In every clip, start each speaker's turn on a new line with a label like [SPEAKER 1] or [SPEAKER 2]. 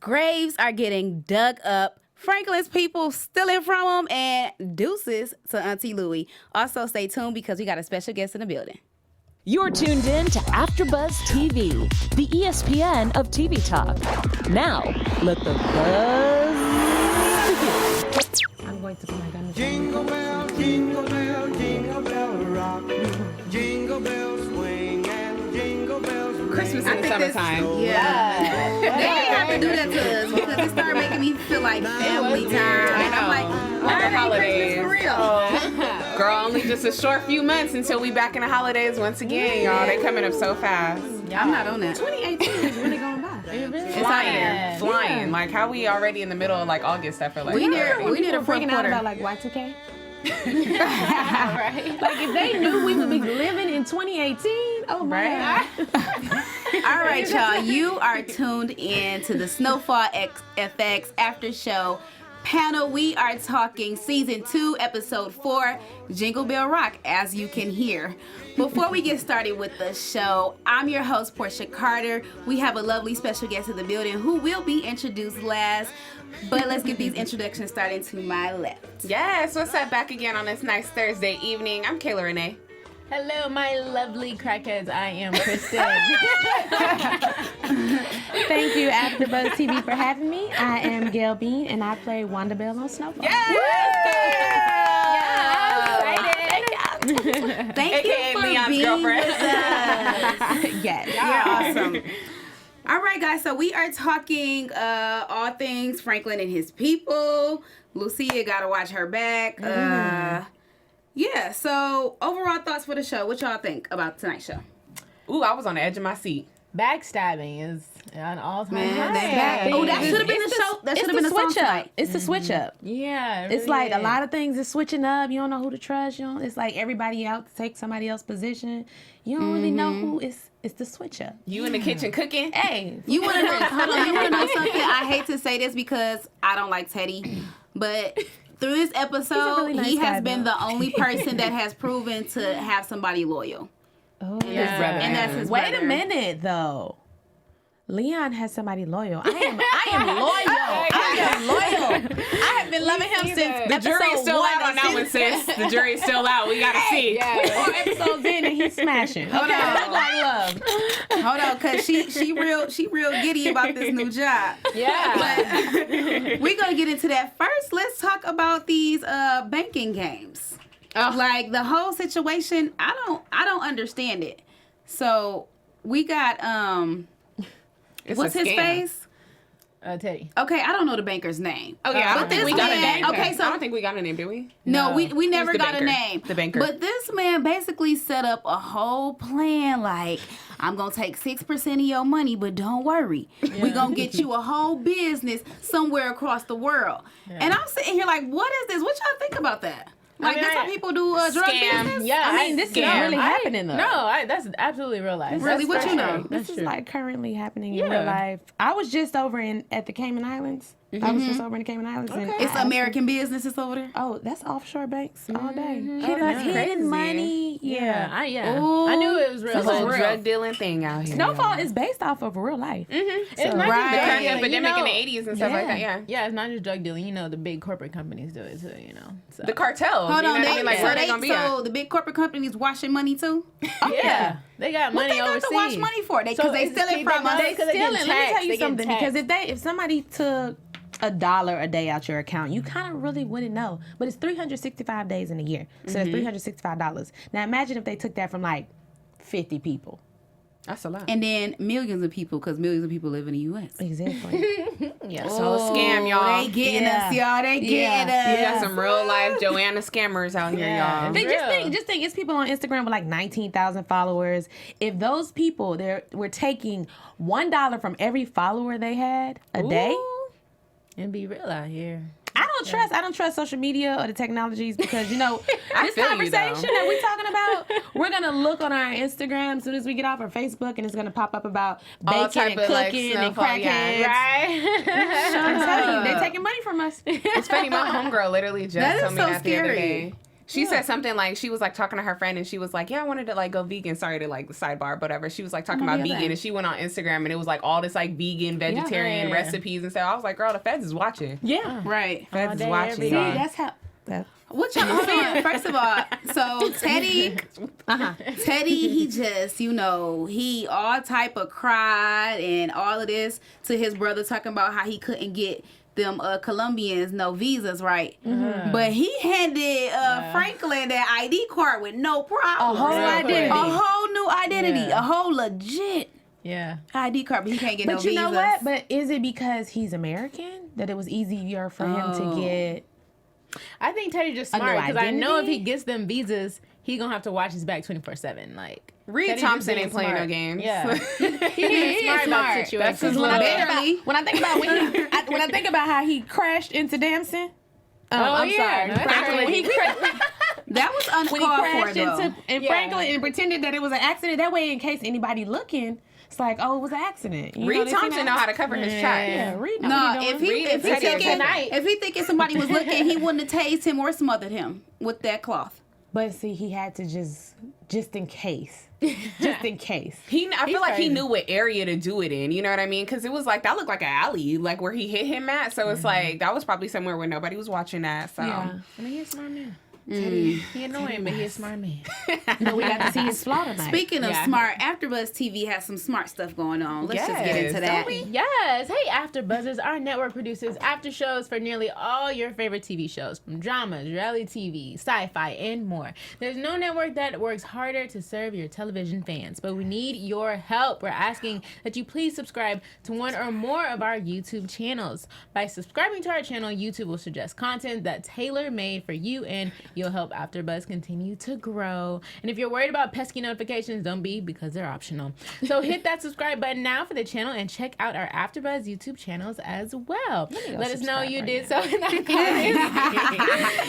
[SPEAKER 1] Graves are getting dug up. Franklin's people stealing from him, and deuces to Auntie Louie. Also, stay tuned because we got a special guest in the building.
[SPEAKER 2] You're tuned in to AfterBuzz TV, the ESPN of TV talk. Now, let the buzz begin.
[SPEAKER 3] I'm going to put my gun in.
[SPEAKER 4] Jingle bell, jingle bell rock. Jingle bells swing and jingle bells ring.
[SPEAKER 5] Christmas in the summertime.
[SPEAKER 1] Yeah. They didn't have to do that to us because it started making me feel like family time. And I'm like, why
[SPEAKER 5] holidays.
[SPEAKER 1] Christmas for real?
[SPEAKER 5] Girl, only just a short few months until we back in the holidays once again, y'all. They coming up so fast.
[SPEAKER 1] I'm not on that.
[SPEAKER 3] 2018 is really going by.
[SPEAKER 5] Flying. Like, how we already in the middle of, like, August, I feel like.
[SPEAKER 1] We need a fourth
[SPEAKER 3] freaking out
[SPEAKER 1] quarter.
[SPEAKER 3] about like Y2K. Right. Like if they knew we would be living in 2018, oh my God.
[SPEAKER 1] All right, y'all. You are tuned in to the Snowfall FX after show panel. We are talking season 2, episode 4, Jingle Bell Rock, as you can hear. Before we get started with the show, I'm your host, Porchia Carter. We have a lovely special guest in the building who will be introduced last. But let's get these introductions started to my left.
[SPEAKER 5] Yes, what's up? Back again on this nice Thursday evening. I'm Kayle Rene.
[SPEAKER 3] Hello, my lovely crackheads. I am Kristen. Thank you, AfterBuzz TV, for having me. I am Gail Bean, and I play Wanda Bell on Snowfall.
[SPEAKER 1] Thank you for
[SPEAKER 5] Leon's
[SPEAKER 1] being
[SPEAKER 5] girlfriend.
[SPEAKER 1] with us.
[SPEAKER 3] Yes.
[SPEAKER 1] You're awesome. All right, guys, so we are talking all things Franklin and his people. Lucia got to watch her back. Yeah, so overall thoughts for the show. What y'all think about tonight's show?
[SPEAKER 5] Ooh, I was on the edge of my seat.
[SPEAKER 3] Backstabbing is an all-time
[SPEAKER 1] Man,
[SPEAKER 3] high.
[SPEAKER 1] oh, that should have been the show. That should have been the song tonight.
[SPEAKER 3] It's the switch up. Yeah, it
[SPEAKER 1] It's
[SPEAKER 3] really
[SPEAKER 1] like
[SPEAKER 3] is.
[SPEAKER 1] a lot of things is switching up. You don't know who to trust. It's like everybody out to take somebody else's position. You don't really know who is. It's the switch up.
[SPEAKER 5] You in the kitchen cooking?
[SPEAKER 1] Hey, you want to know? Hold on, you want to know something? I hate to say this because I don't like Teddy, but through this episode,
[SPEAKER 3] really nice
[SPEAKER 1] he has
[SPEAKER 3] guy,
[SPEAKER 1] been
[SPEAKER 3] though.
[SPEAKER 1] the only person that has proven to have somebody loyal.
[SPEAKER 3] Oh,
[SPEAKER 5] His brother.
[SPEAKER 1] And that's his
[SPEAKER 3] Wait
[SPEAKER 1] brother.
[SPEAKER 3] a minute, though. Leon has somebody loyal. I am loyal. I have been loving him since
[SPEAKER 5] The jury's
[SPEAKER 3] episode
[SPEAKER 5] still
[SPEAKER 3] 1
[SPEAKER 5] out on that one, sis. The jury's still out. We gotta see.
[SPEAKER 3] 4 episodes in and he's smashing. Okay, that's like love.
[SPEAKER 1] Hold on, cause she real giddy about this new job.
[SPEAKER 3] Yeah.
[SPEAKER 1] But we're gonna get into that first. Let's talk about these banking games. Like the whole situation, I don't understand it. So we got
[SPEAKER 5] It's
[SPEAKER 1] what's
[SPEAKER 5] a
[SPEAKER 1] his
[SPEAKER 5] scam.
[SPEAKER 1] face?
[SPEAKER 3] Teddy.
[SPEAKER 1] Okay, I don't know the banker's name.
[SPEAKER 5] Oh yeah, I don't
[SPEAKER 1] But
[SPEAKER 5] think
[SPEAKER 1] this
[SPEAKER 5] we got a
[SPEAKER 1] man-
[SPEAKER 5] name.
[SPEAKER 1] okay, so-
[SPEAKER 5] I don't think we got a name, did we?
[SPEAKER 1] No, we never
[SPEAKER 5] the
[SPEAKER 1] got
[SPEAKER 5] banker.
[SPEAKER 1] a name.
[SPEAKER 5] The banker.
[SPEAKER 1] But this man basically set up a whole plan like, I'm going to take 6% of your money, but don't worry. We're going to get you a whole business somewhere across the world. And I'm sitting here like, what is this? What y'all think about that? Like,
[SPEAKER 3] mean,
[SPEAKER 1] this how people do drug
[SPEAKER 5] Scam.
[SPEAKER 1] business?
[SPEAKER 3] Yeah,
[SPEAKER 1] I mean,
[SPEAKER 3] this is
[SPEAKER 5] scam.
[SPEAKER 3] really happening though. No, that's absolutely real life.
[SPEAKER 1] Really? What you know?
[SPEAKER 3] This is like currently happening in real life. I was just over at the Cayman Islands. I was just over in the Cayman Islands. And
[SPEAKER 1] It's American businesses over there?
[SPEAKER 3] Oh, that's offshore banks all day.
[SPEAKER 1] Hidden
[SPEAKER 3] Hidden money. Yeah. I knew it was real.
[SPEAKER 5] It's a whole
[SPEAKER 3] life.
[SPEAKER 5] drug dealing thing out here.
[SPEAKER 3] Snowfall is based off of real life.
[SPEAKER 5] It's
[SPEAKER 3] not
[SPEAKER 5] not
[SPEAKER 3] just
[SPEAKER 5] the
[SPEAKER 3] drug
[SPEAKER 5] crack
[SPEAKER 3] dealing,
[SPEAKER 5] epidemic in the
[SPEAKER 3] you
[SPEAKER 5] 80s and stuff like that, yeah.
[SPEAKER 3] Yeah, it's not just drug dealing. You know, the big corporate companies do it too, So.
[SPEAKER 5] The cartels.
[SPEAKER 1] Hold
[SPEAKER 5] you know
[SPEAKER 1] on,
[SPEAKER 5] what I mean? Like, where they gonna be at?
[SPEAKER 1] so the big corporate companies washing money too?
[SPEAKER 3] Yeah. They got
[SPEAKER 1] What
[SPEAKER 3] money
[SPEAKER 1] they got
[SPEAKER 3] overseas.
[SPEAKER 1] to wash money for? Because they
[SPEAKER 3] it's
[SPEAKER 1] steal it
[SPEAKER 3] keep
[SPEAKER 1] from
[SPEAKER 3] their
[SPEAKER 1] us.
[SPEAKER 3] money 'cause they get
[SPEAKER 1] Stealing.
[SPEAKER 3] taxed.
[SPEAKER 1] Let me tell you
[SPEAKER 3] They get
[SPEAKER 1] something.
[SPEAKER 3] taxed.
[SPEAKER 1] Because if somebody took $1 a day out your account, you kind of really wouldn't know. But it's 365 days in a year. So that's $365. Now imagine if they took that from like 50 people.
[SPEAKER 5] That's a lot.
[SPEAKER 1] And then millions of people, because millions of people live in the U.S.
[SPEAKER 3] Exactly.
[SPEAKER 5] Yeah, so scam, y'all.
[SPEAKER 1] They getting us, y'all. They getting us.
[SPEAKER 5] We got some real life Joanna scammers out here, y'all.
[SPEAKER 1] Just think, it's people on Instagram with like 19,000 followers. If those people, were taking $1 from every follower they had a day.
[SPEAKER 3] And be real out here.
[SPEAKER 1] I don't trust social media or the technologies because, this
[SPEAKER 5] feel you,
[SPEAKER 1] conversation
[SPEAKER 5] though.
[SPEAKER 1] that we're talking about, we're going to look on our Instagram as soon as we get off our Facebook and it's going to pop up about
[SPEAKER 5] All
[SPEAKER 1] baking
[SPEAKER 5] type
[SPEAKER 1] and
[SPEAKER 5] of, like,
[SPEAKER 1] cooking and
[SPEAKER 5] Snowfall,
[SPEAKER 1] crackheads.
[SPEAKER 5] yeah.
[SPEAKER 1] I'm telling you, they're taking money from us.
[SPEAKER 5] It's funny, my homegirl literally just
[SPEAKER 1] That is
[SPEAKER 5] told me
[SPEAKER 1] so
[SPEAKER 5] that the other
[SPEAKER 1] scary.
[SPEAKER 5] day. She said something like, she was like talking to her friend and she was like, yeah, I wanted to like go vegan. Sorry to like the sidebar, but whatever. She was like talking about vegan and she went on Instagram and it was like all this like vegan, vegetarian recipes and stuff. I was like, girl, the feds is watching.
[SPEAKER 3] Yeah.
[SPEAKER 1] Right.
[SPEAKER 5] Feds is watching.
[SPEAKER 3] See, that's how.
[SPEAKER 1] What y'all hold on. First of all, so Teddy, he just, he all type of cried and all of this to his brother talking about how he couldn't get them Colombians no visas, right? But he handed Franklin that ID card with no problem.
[SPEAKER 3] A whole identity.
[SPEAKER 1] A whole new identity. A whole legit
[SPEAKER 2] Yeah.
[SPEAKER 1] ID card, but he can't get no
[SPEAKER 3] But
[SPEAKER 1] visas.
[SPEAKER 3] you know what? But is it because he's American that it was easier for him to get?
[SPEAKER 2] I think Teddy just smart because I know if he gets them visas, he gonna have to watch his back 24/7. Like
[SPEAKER 5] Reed
[SPEAKER 2] Teddy
[SPEAKER 5] Thompson
[SPEAKER 2] just
[SPEAKER 5] ain't playing
[SPEAKER 2] smart.
[SPEAKER 5] no games.
[SPEAKER 2] Yeah, he smart about the situation.
[SPEAKER 5] That's his
[SPEAKER 3] When
[SPEAKER 5] little.
[SPEAKER 3] I think about when I think about how he crashed into Damson.
[SPEAKER 2] I'm sorry.
[SPEAKER 3] No,
[SPEAKER 2] Franklin,
[SPEAKER 3] when he
[SPEAKER 1] That was
[SPEAKER 3] when he
[SPEAKER 1] uncalled for,
[SPEAKER 3] crashed
[SPEAKER 1] though.
[SPEAKER 3] into Franklin and pretended that it was an accident. That way, in case anybody looking, it's like, oh, it was an accident. You
[SPEAKER 5] Reed
[SPEAKER 3] know,
[SPEAKER 5] Thompson know how to cover his track.
[SPEAKER 3] Yeah, Reed. know
[SPEAKER 1] No,
[SPEAKER 3] what he
[SPEAKER 1] if
[SPEAKER 3] doing.
[SPEAKER 1] he thinking somebody was looking, he wouldn't have tased him or smothered him with that cloth.
[SPEAKER 3] But see, he had to just in case. Just in case.
[SPEAKER 5] I feel like he
[SPEAKER 2] crazy.
[SPEAKER 5] knew what area to do it in. You know what I mean? Because it was like, that looked like an alley, like where he hit him at. So it's like, that was probably somewhere where nobody was watching that. So.
[SPEAKER 3] Yeah.
[SPEAKER 2] I mean, he's a smart man. He annoying, but he's a smart man.
[SPEAKER 3] No, we got to see his flaw tonight.
[SPEAKER 1] Speaking of smart, AfterBuzz TV has some smart stuff going on. Let's just get into that.
[SPEAKER 2] Yes. Hey, AfterBuzzers, our network produces after shows for nearly all your favorite TV shows, from dramas, reality TV, sci-fi, and more. There's no network that works harder to serve your television fans, but we need your help. We're asking that you please subscribe to one or more of our YouTube channels. By subscribing to our channel, YouTube will suggest content that's tailor-made for you, and you'll help AfterBuzz continue to grow. And if you're worried about pesky notifications, don't be, because they're optional. So hit that subscribe button now for the channel and check out our AfterBuzz YouTube channels as well. Let us know you did so in the comments.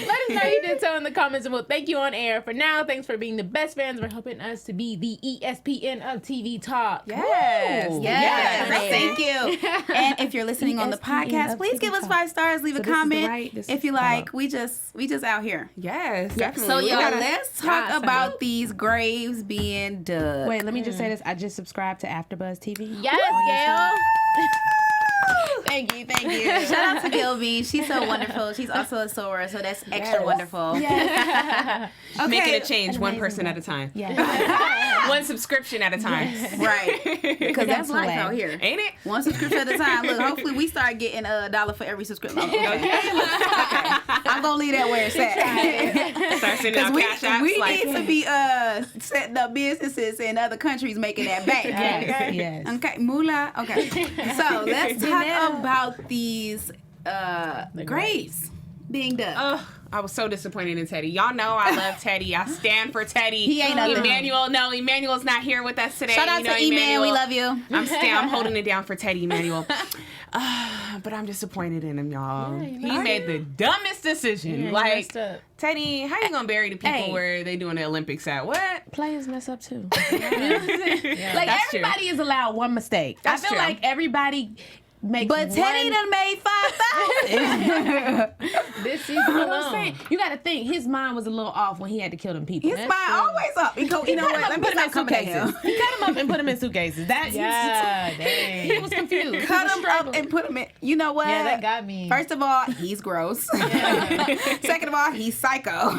[SPEAKER 2] Let us know you did so in the comments, and we'll thank you on air. For now, thanks for being the best fans. We're helping us to be the ESPN of TV talk.
[SPEAKER 5] Yes.
[SPEAKER 1] Yes. Thank you. And if you're listening on the podcast, please give us 5 stars. Leave a comment if you like. We just out here.
[SPEAKER 5] Yes, definitely.
[SPEAKER 1] So,
[SPEAKER 5] We
[SPEAKER 1] y'all,
[SPEAKER 5] gotta-
[SPEAKER 1] let's talk about these graves being dug.
[SPEAKER 3] Wait, let me just say this. I just subscribed to AfterBuzz TV.
[SPEAKER 2] Yes, Gail.
[SPEAKER 3] Thank you.
[SPEAKER 1] Shout out to Gail Bean. She's so wonderful. She's also a Sora, so that's extra wonderful.
[SPEAKER 3] Yes.
[SPEAKER 5] Making a change one person at a time.
[SPEAKER 3] Yes.
[SPEAKER 5] One subscription at a time.
[SPEAKER 1] Right. Because that's life out here.
[SPEAKER 5] Ain't it?
[SPEAKER 1] One subscription at a time. Look, hopefully we start getting $1 for every subscription. Okay. I'm going to leave that where it's at.
[SPEAKER 5] Start sending out cash apps.
[SPEAKER 1] We
[SPEAKER 5] like,
[SPEAKER 1] need to be setting up businesses in other countries making that bank.
[SPEAKER 3] Yes.
[SPEAKER 1] Okay, moolah. Okay. So let's talk about these graves being dug.
[SPEAKER 5] Ugh, I was so disappointed in Teddy. Y'all know I love Teddy. I stand for Teddy.
[SPEAKER 1] He ain't nothing.
[SPEAKER 5] Emmanuel's not here with us today.
[SPEAKER 1] Shout out to E-Man. We love you.
[SPEAKER 5] I'm holding it down for Teddy, Emmanuel. But I'm disappointed in him, y'all. He made the dumbest decision. Like, Teddy, how you gonna bury the people where they doing the Olympics at? What?
[SPEAKER 3] Players mess up too.
[SPEAKER 5] Like,
[SPEAKER 3] Like, everybody is allowed one mistake.
[SPEAKER 5] That's
[SPEAKER 3] I feel
[SPEAKER 5] true.
[SPEAKER 3] like everybody makes
[SPEAKER 1] But Teddy done made 5,000.
[SPEAKER 2] This season
[SPEAKER 3] You know what I'm
[SPEAKER 2] alone.
[SPEAKER 3] saying? You got to think his mind was a little off when he had to kill them people.
[SPEAKER 1] His mind always up. He go, you know what? Let me
[SPEAKER 3] put him in
[SPEAKER 1] stop coming at him.
[SPEAKER 3] suitcases. He cut him up and put him in suitcases. That
[SPEAKER 2] Dang.
[SPEAKER 3] he was confused.
[SPEAKER 1] Cut him up and put him in. You know what?
[SPEAKER 2] Yeah, that got me.
[SPEAKER 1] First of all, he's gross. Second of all, he's psycho.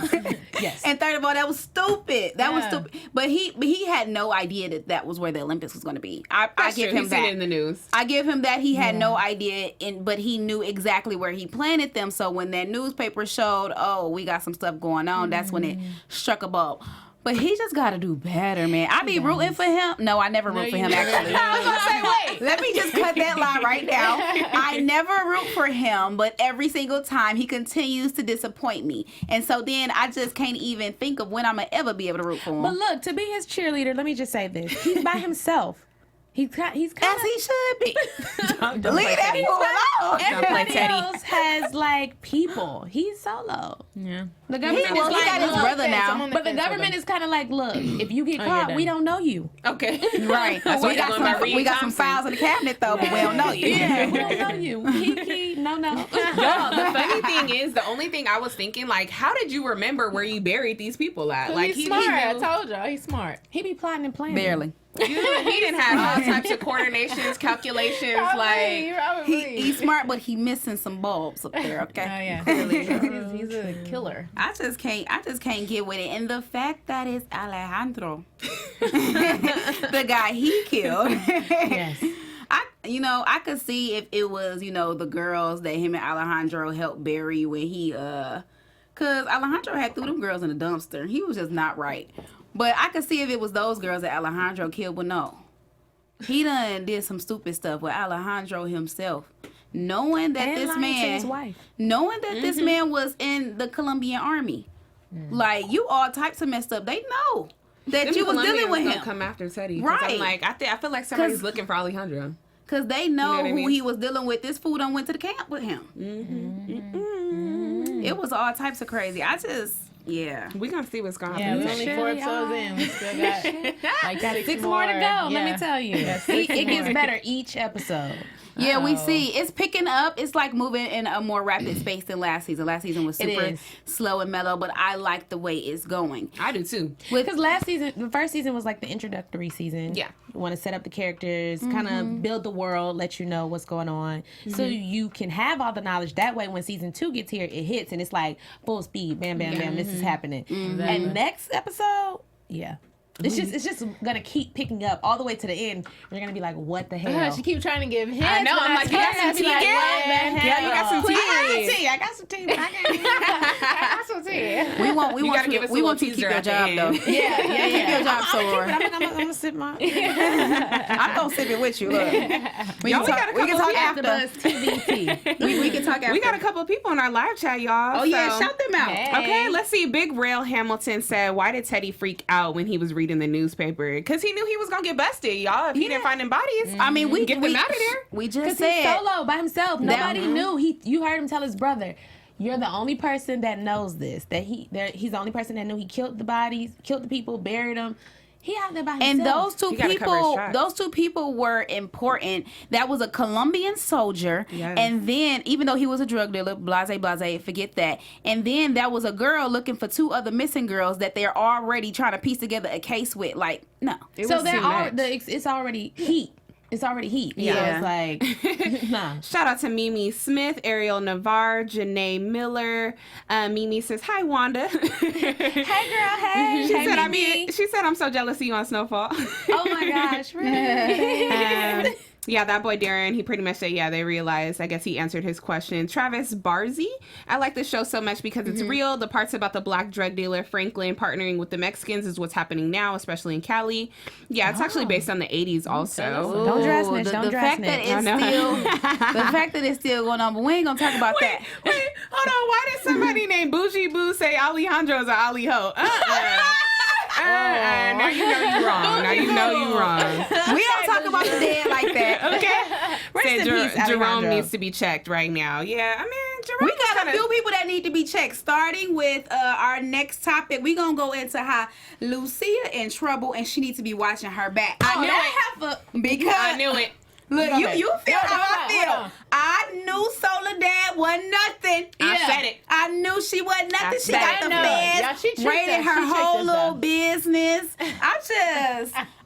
[SPEAKER 3] Yes.
[SPEAKER 1] And third of all, that was stupid. That was stupid. But he had no idea that was where the Olympics was going to be. I give him
[SPEAKER 5] He's seen
[SPEAKER 1] that.
[SPEAKER 5] it in the news.
[SPEAKER 1] I give him that. He had no idea, but he knew exactly where he planted them. So when that newspaper showed, oh, we got some stuff going on, that's when it struck a bulb. But he just got to do better, man. I be rooting for him. No, I never root for him, actually. I was going to say, wait, let me just cut that lie right now. I never root for him, but every single time he continues to disappoint me. And so then I just can't even think of when I'm going to ever be able to root for him.
[SPEAKER 3] But look, to be his cheerleader, let me just say this. He's by himself. He's kind
[SPEAKER 1] As he should be. Leave that fool alone.
[SPEAKER 5] would play Teddy.
[SPEAKER 3] else has like people. He's solo.
[SPEAKER 2] Yeah.
[SPEAKER 3] The government
[SPEAKER 1] Well, he got his brother now.
[SPEAKER 3] but the government is kind of like, look, if you get caught, we don't know you.
[SPEAKER 5] Okay.
[SPEAKER 1] Right.
[SPEAKER 5] That's
[SPEAKER 1] we got some files in the cabinet though, but we don't know you.
[SPEAKER 3] Yeah, we don't know you. Kiki, no.
[SPEAKER 5] Yo, the funny thing is, the only thing I was thinking, like, how did you remember where you buried these people at? Like,
[SPEAKER 2] he's smart. I told y'all, he's smart.
[SPEAKER 3] He be plotting and planning.
[SPEAKER 1] Barely.
[SPEAKER 5] He didn't have all types of coordinations, calculations.
[SPEAKER 1] He's smart, but he missing some bulbs up there. Okay.
[SPEAKER 2] Oh yeah, clearly. He's a killer.
[SPEAKER 1] I just can't get with it. And the fact that it's Alejandro, the guy he killed.
[SPEAKER 2] Yes.
[SPEAKER 1] I could see if it was, the girls that him and Alejandro helped bury when he, cause Alejandro had threw them girls in the dumpster. He was just not right. But I could see if it was those girls that Alejandro killed, but no. He done did some stupid stuff with Alejandro himself. Knowing that this man was in the Colombian army. Like, you all types of messed up. They know that you was dealing with him.
[SPEAKER 5] Come after Teddy.
[SPEAKER 1] Right.
[SPEAKER 5] I'm like, I feel like somebody's looking for Alejandro.
[SPEAKER 1] Because they know
[SPEAKER 5] what I mean?
[SPEAKER 1] who he was dealing with. This fool done went to the camp with him. It was all types of crazy. Yeah.
[SPEAKER 5] We're going to see what's going to
[SPEAKER 2] Yeah,
[SPEAKER 5] happen.
[SPEAKER 2] we're only 4 episodes in. We still got like 6
[SPEAKER 3] more to go. Let me tell you.
[SPEAKER 2] It
[SPEAKER 3] gets better each episode.
[SPEAKER 1] Yeah, we see. It's picking up. It's like moving in a more rapid pace than last season. Last season was super slow and mellow, but I like the way it's going.
[SPEAKER 5] I do too.
[SPEAKER 3] Because the first season was like the introductory season.
[SPEAKER 5] Yeah.
[SPEAKER 3] You want to set up the characters, kind of build the world, let you know what's going on. So you can have all the knowledge. That way, when season 2 gets here, it hits and it's like full speed. Bam, bam, bam. This is happening. And next episode, It's just gonna keep picking up all the way to the end. You're gonna be like, what the hell?
[SPEAKER 2] She keep trying to give hints.
[SPEAKER 5] I know. I'm like, you got some tea, Gail? Yeah, you got some tea.
[SPEAKER 3] I got some tea, but I got some tea.
[SPEAKER 1] We want you to keep your job though.
[SPEAKER 3] Yeah.
[SPEAKER 1] Keep your job, Soror.
[SPEAKER 3] I'm gonna sip my.
[SPEAKER 1] I'm gonna sip it with you. Look. We can talk after.
[SPEAKER 3] TBT.
[SPEAKER 1] We can talk after.
[SPEAKER 5] We got a couple of people in our live chat, y'all.
[SPEAKER 1] Oh yeah, shout them out.
[SPEAKER 5] Okay, let's see. Big Rail Hamilton said, "Why did Teddy freak out when he was reading the newspaper? Because he knew he was gonna get busted, y'all. If he didn't find them bodies,
[SPEAKER 1] I mean, we
[SPEAKER 5] get them out of there.
[SPEAKER 1] We just
[SPEAKER 3] Because
[SPEAKER 1] said
[SPEAKER 3] he's solo by himself. Nobody knew. You heard him tell his brother, "You're the only person that knows this. He's the only person that knew he killed the bodies, killed the people, buried them." He out there by himself.
[SPEAKER 1] And those two people were important. That was a Colombian soldier.
[SPEAKER 5] Yes.
[SPEAKER 1] And then, even though he was a drug dealer, blase, forget that. And then that was a girl looking for 2 other missing girls that they're already trying to piece together a case with. Like, no.
[SPEAKER 5] It's
[SPEAKER 3] already heat. It's already heat.
[SPEAKER 1] Yeah.
[SPEAKER 3] So it's like, nah.
[SPEAKER 5] Shout out to Mimi Smith, Ariel Navarre, Janae Miller. Mimi says, "Hi, Wanda."
[SPEAKER 3] Hey, girl. Hey.
[SPEAKER 5] She said, "I'm so jealous of you on Snowfall."
[SPEAKER 3] Oh my gosh. Really?
[SPEAKER 5] Yeah, that boy Darren, he pretty much said, they realized. I guess he answered his question. Travis Barzy, "I like this show so much because it's real. The parts about the black drug dealer Franklin partnering with the Mexicans is what's happening now, especially in Cali." Yeah, it's actually based on the 80s also.
[SPEAKER 3] Don't dress snitch. Don't dress snitch.
[SPEAKER 1] The fact that it's still going on, but we ain't gonna talk about that.
[SPEAKER 5] Wait, hold on. Why did somebody named Bougie Boo say Alejandro's an Ali Ho? Now you know you wrong.
[SPEAKER 1] We don't talk about the dead like that.
[SPEAKER 5] Okay. Said Jerome needs to be checked right now. Yeah, I mean, Jerome.
[SPEAKER 1] We got a few people that need to be checked. Starting with our next topic, we're gonna go into how Lucia in trouble and she needs to be watching her back.
[SPEAKER 5] I knew it.
[SPEAKER 1] Look, you feel how I feel. I knew Soledad wasn't nothing.
[SPEAKER 5] I said it.
[SPEAKER 1] I knew she wasn't nothing. She got the feds raided her whole little business.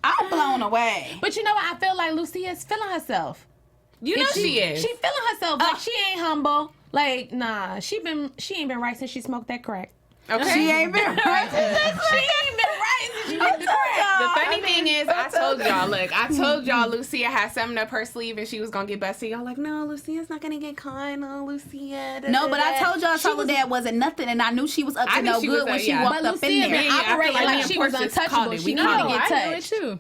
[SPEAKER 1] I'm blown away.
[SPEAKER 3] But you know what? I feel like Lucia's feeling herself.
[SPEAKER 5] You know she is.
[SPEAKER 3] She feeling herself. Like, she ain't humble. Like, nah, she ain't been right since she smoked that crack.
[SPEAKER 1] Okay. She ain't been right.
[SPEAKER 3] She ain't been right since she smoked the crack.
[SPEAKER 5] The funny thing is, I told y'all Lucia had something up her sleeve and she was gonna get busted. Y'all like, no, Lucia's not gonna get caught. No, Lucia.
[SPEAKER 1] No, but I told y'all Soledad wasn't nothing, and I knew she was up to no good when she walked up in there.
[SPEAKER 3] Operating like she was untouchable. She needed to get touched.
[SPEAKER 2] Too.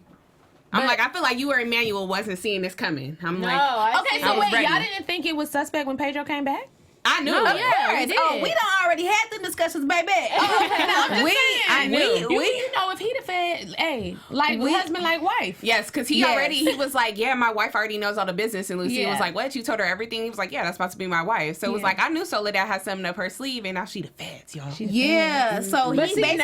[SPEAKER 5] I feel like you or Emmanuel wasn't seeing this coming.
[SPEAKER 3] Okay, so wait, y'all didn't think it was suspect when Pedro came back?
[SPEAKER 5] I knew.
[SPEAKER 2] No,
[SPEAKER 5] it.
[SPEAKER 2] yeah, I did.
[SPEAKER 1] Oh, we done already had them discussions, baby.
[SPEAKER 3] I
[SPEAKER 5] knew.
[SPEAKER 3] You know, if he'd have fed, hey, like husband, like wife.
[SPEAKER 5] Yes, because he was like, yeah, my wife already knows all the business. And Lucia was like, what? You told her everything? He was like, yeah, that's about to be my wife. So it was like, I knew Soledad had something up her sleeve, and now she the feds, y'all.
[SPEAKER 1] Yeah, so he basically said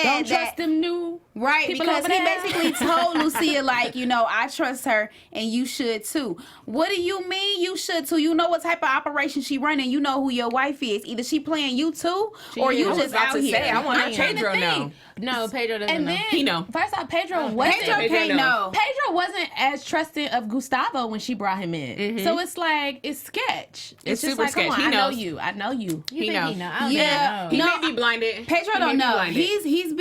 [SPEAKER 3] don't
[SPEAKER 1] that.
[SPEAKER 3] trust them new
[SPEAKER 1] Right,
[SPEAKER 3] people
[SPEAKER 1] because
[SPEAKER 3] over
[SPEAKER 1] he
[SPEAKER 3] there.
[SPEAKER 1] basically told Lucia, like, you know, I trust her and you should too. What do you mean you should too? You know what type of operation she running. You know who your wife is. Either she playing you too, or you just out here.
[SPEAKER 5] I want
[SPEAKER 3] I'm trying to
[SPEAKER 5] Pedro
[SPEAKER 3] think.
[SPEAKER 5] know.
[SPEAKER 2] No, Pedro doesn't
[SPEAKER 3] And
[SPEAKER 2] know.
[SPEAKER 3] then,
[SPEAKER 5] He know.
[SPEAKER 3] First off, Pedro wasn't.
[SPEAKER 1] Pedro can't know.
[SPEAKER 3] Pedro wasn't as trusting of Gustavo when she brought him in. So it's like, it's sketch.
[SPEAKER 5] It's
[SPEAKER 3] just
[SPEAKER 5] super
[SPEAKER 3] like,
[SPEAKER 5] sketch.
[SPEAKER 3] Come on,
[SPEAKER 5] He
[SPEAKER 3] I know
[SPEAKER 5] knows.
[SPEAKER 3] you. I know you.
[SPEAKER 5] He knows.
[SPEAKER 1] Yeah.
[SPEAKER 5] He
[SPEAKER 1] No,
[SPEAKER 5] may be blinded.
[SPEAKER 1] Pedro
[SPEAKER 5] He may
[SPEAKER 1] don't
[SPEAKER 5] be
[SPEAKER 1] know.
[SPEAKER 5] blinded.
[SPEAKER 1] He's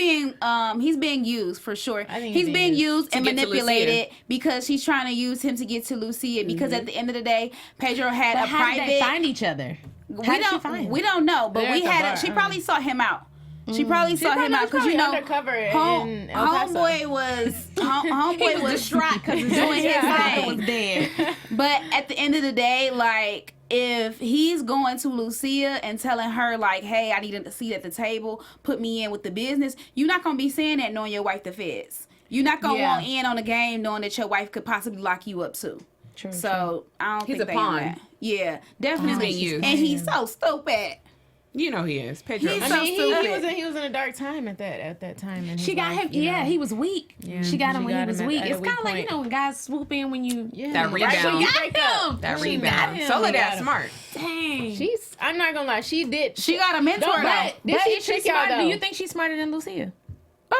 [SPEAKER 1] being used for sure.
[SPEAKER 2] I think
[SPEAKER 1] He's being used and
[SPEAKER 5] To get to
[SPEAKER 1] manipulated because she's trying to use him to get to Lucia. Because at the end of the day, Pedro had
[SPEAKER 3] But
[SPEAKER 1] a
[SPEAKER 3] how did they
[SPEAKER 1] private.
[SPEAKER 3] find each other? How did she find him?
[SPEAKER 1] We don't know, but
[SPEAKER 2] They're
[SPEAKER 1] we
[SPEAKER 2] at the
[SPEAKER 1] had.
[SPEAKER 2] bar.
[SPEAKER 1] She probably sought him out. She probably sought him out because you know,
[SPEAKER 2] undercover in El Paso.
[SPEAKER 1] homeboy was homeboy was
[SPEAKER 3] distraught because his
[SPEAKER 1] doing his
[SPEAKER 3] father
[SPEAKER 1] thing.
[SPEAKER 3] was dead.
[SPEAKER 1] But at the end of the day, like, if he's going to Lucia and telling her, like, hey, I need a seat at the table, put me in with the business, you're not going to be saying that knowing your wife the feds. You're not going to want in on the game knowing that your wife could possibly lock you up too.
[SPEAKER 3] True.
[SPEAKER 1] So, I don't
[SPEAKER 5] He's
[SPEAKER 1] think
[SPEAKER 5] a
[SPEAKER 1] they on
[SPEAKER 5] pawn.
[SPEAKER 1] that. Yeah, definitely.
[SPEAKER 5] He's being used.
[SPEAKER 1] And he's so stupid.
[SPEAKER 5] You know he is. Pedro.
[SPEAKER 1] He's
[SPEAKER 2] I
[SPEAKER 1] so
[SPEAKER 2] mean,
[SPEAKER 1] stupid.
[SPEAKER 2] he was in a dark time at that time. In his
[SPEAKER 3] She got
[SPEAKER 2] life,
[SPEAKER 3] him.
[SPEAKER 2] you know.
[SPEAKER 3] He was weak.
[SPEAKER 2] Yeah,
[SPEAKER 3] She got him
[SPEAKER 2] she
[SPEAKER 3] when
[SPEAKER 2] got
[SPEAKER 3] he was
[SPEAKER 2] him
[SPEAKER 3] weak.
[SPEAKER 2] at a
[SPEAKER 3] It's
[SPEAKER 2] weak
[SPEAKER 3] kind of like,
[SPEAKER 2] point.
[SPEAKER 3] when guys swoop in when you.
[SPEAKER 2] Yeah.
[SPEAKER 5] That rebound.
[SPEAKER 3] She got him.
[SPEAKER 5] That
[SPEAKER 3] She got
[SPEAKER 5] rebound.
[SPEAKER 3] him.
[SPEAKER 5] Soledad smart.
[SPEAKER 3] Dang.
[SPEAKER 2] I'm not gonna lie, she did.
[SPEAKER 1] She got a mentor
[SPEAKER 2] Don't
[SPEAKER 1] though.
[SPEAKER 2] let- Did
[SPEAKER 3] But
[SPEAKER 2] she
[SPEAKER 3] is she
[SPEAKER 2] trick y'all
[SPEAKER 3] smart? Do
[SPEAKER 2] though?
[SPEAKER 3] you think she's smarter than Lucia?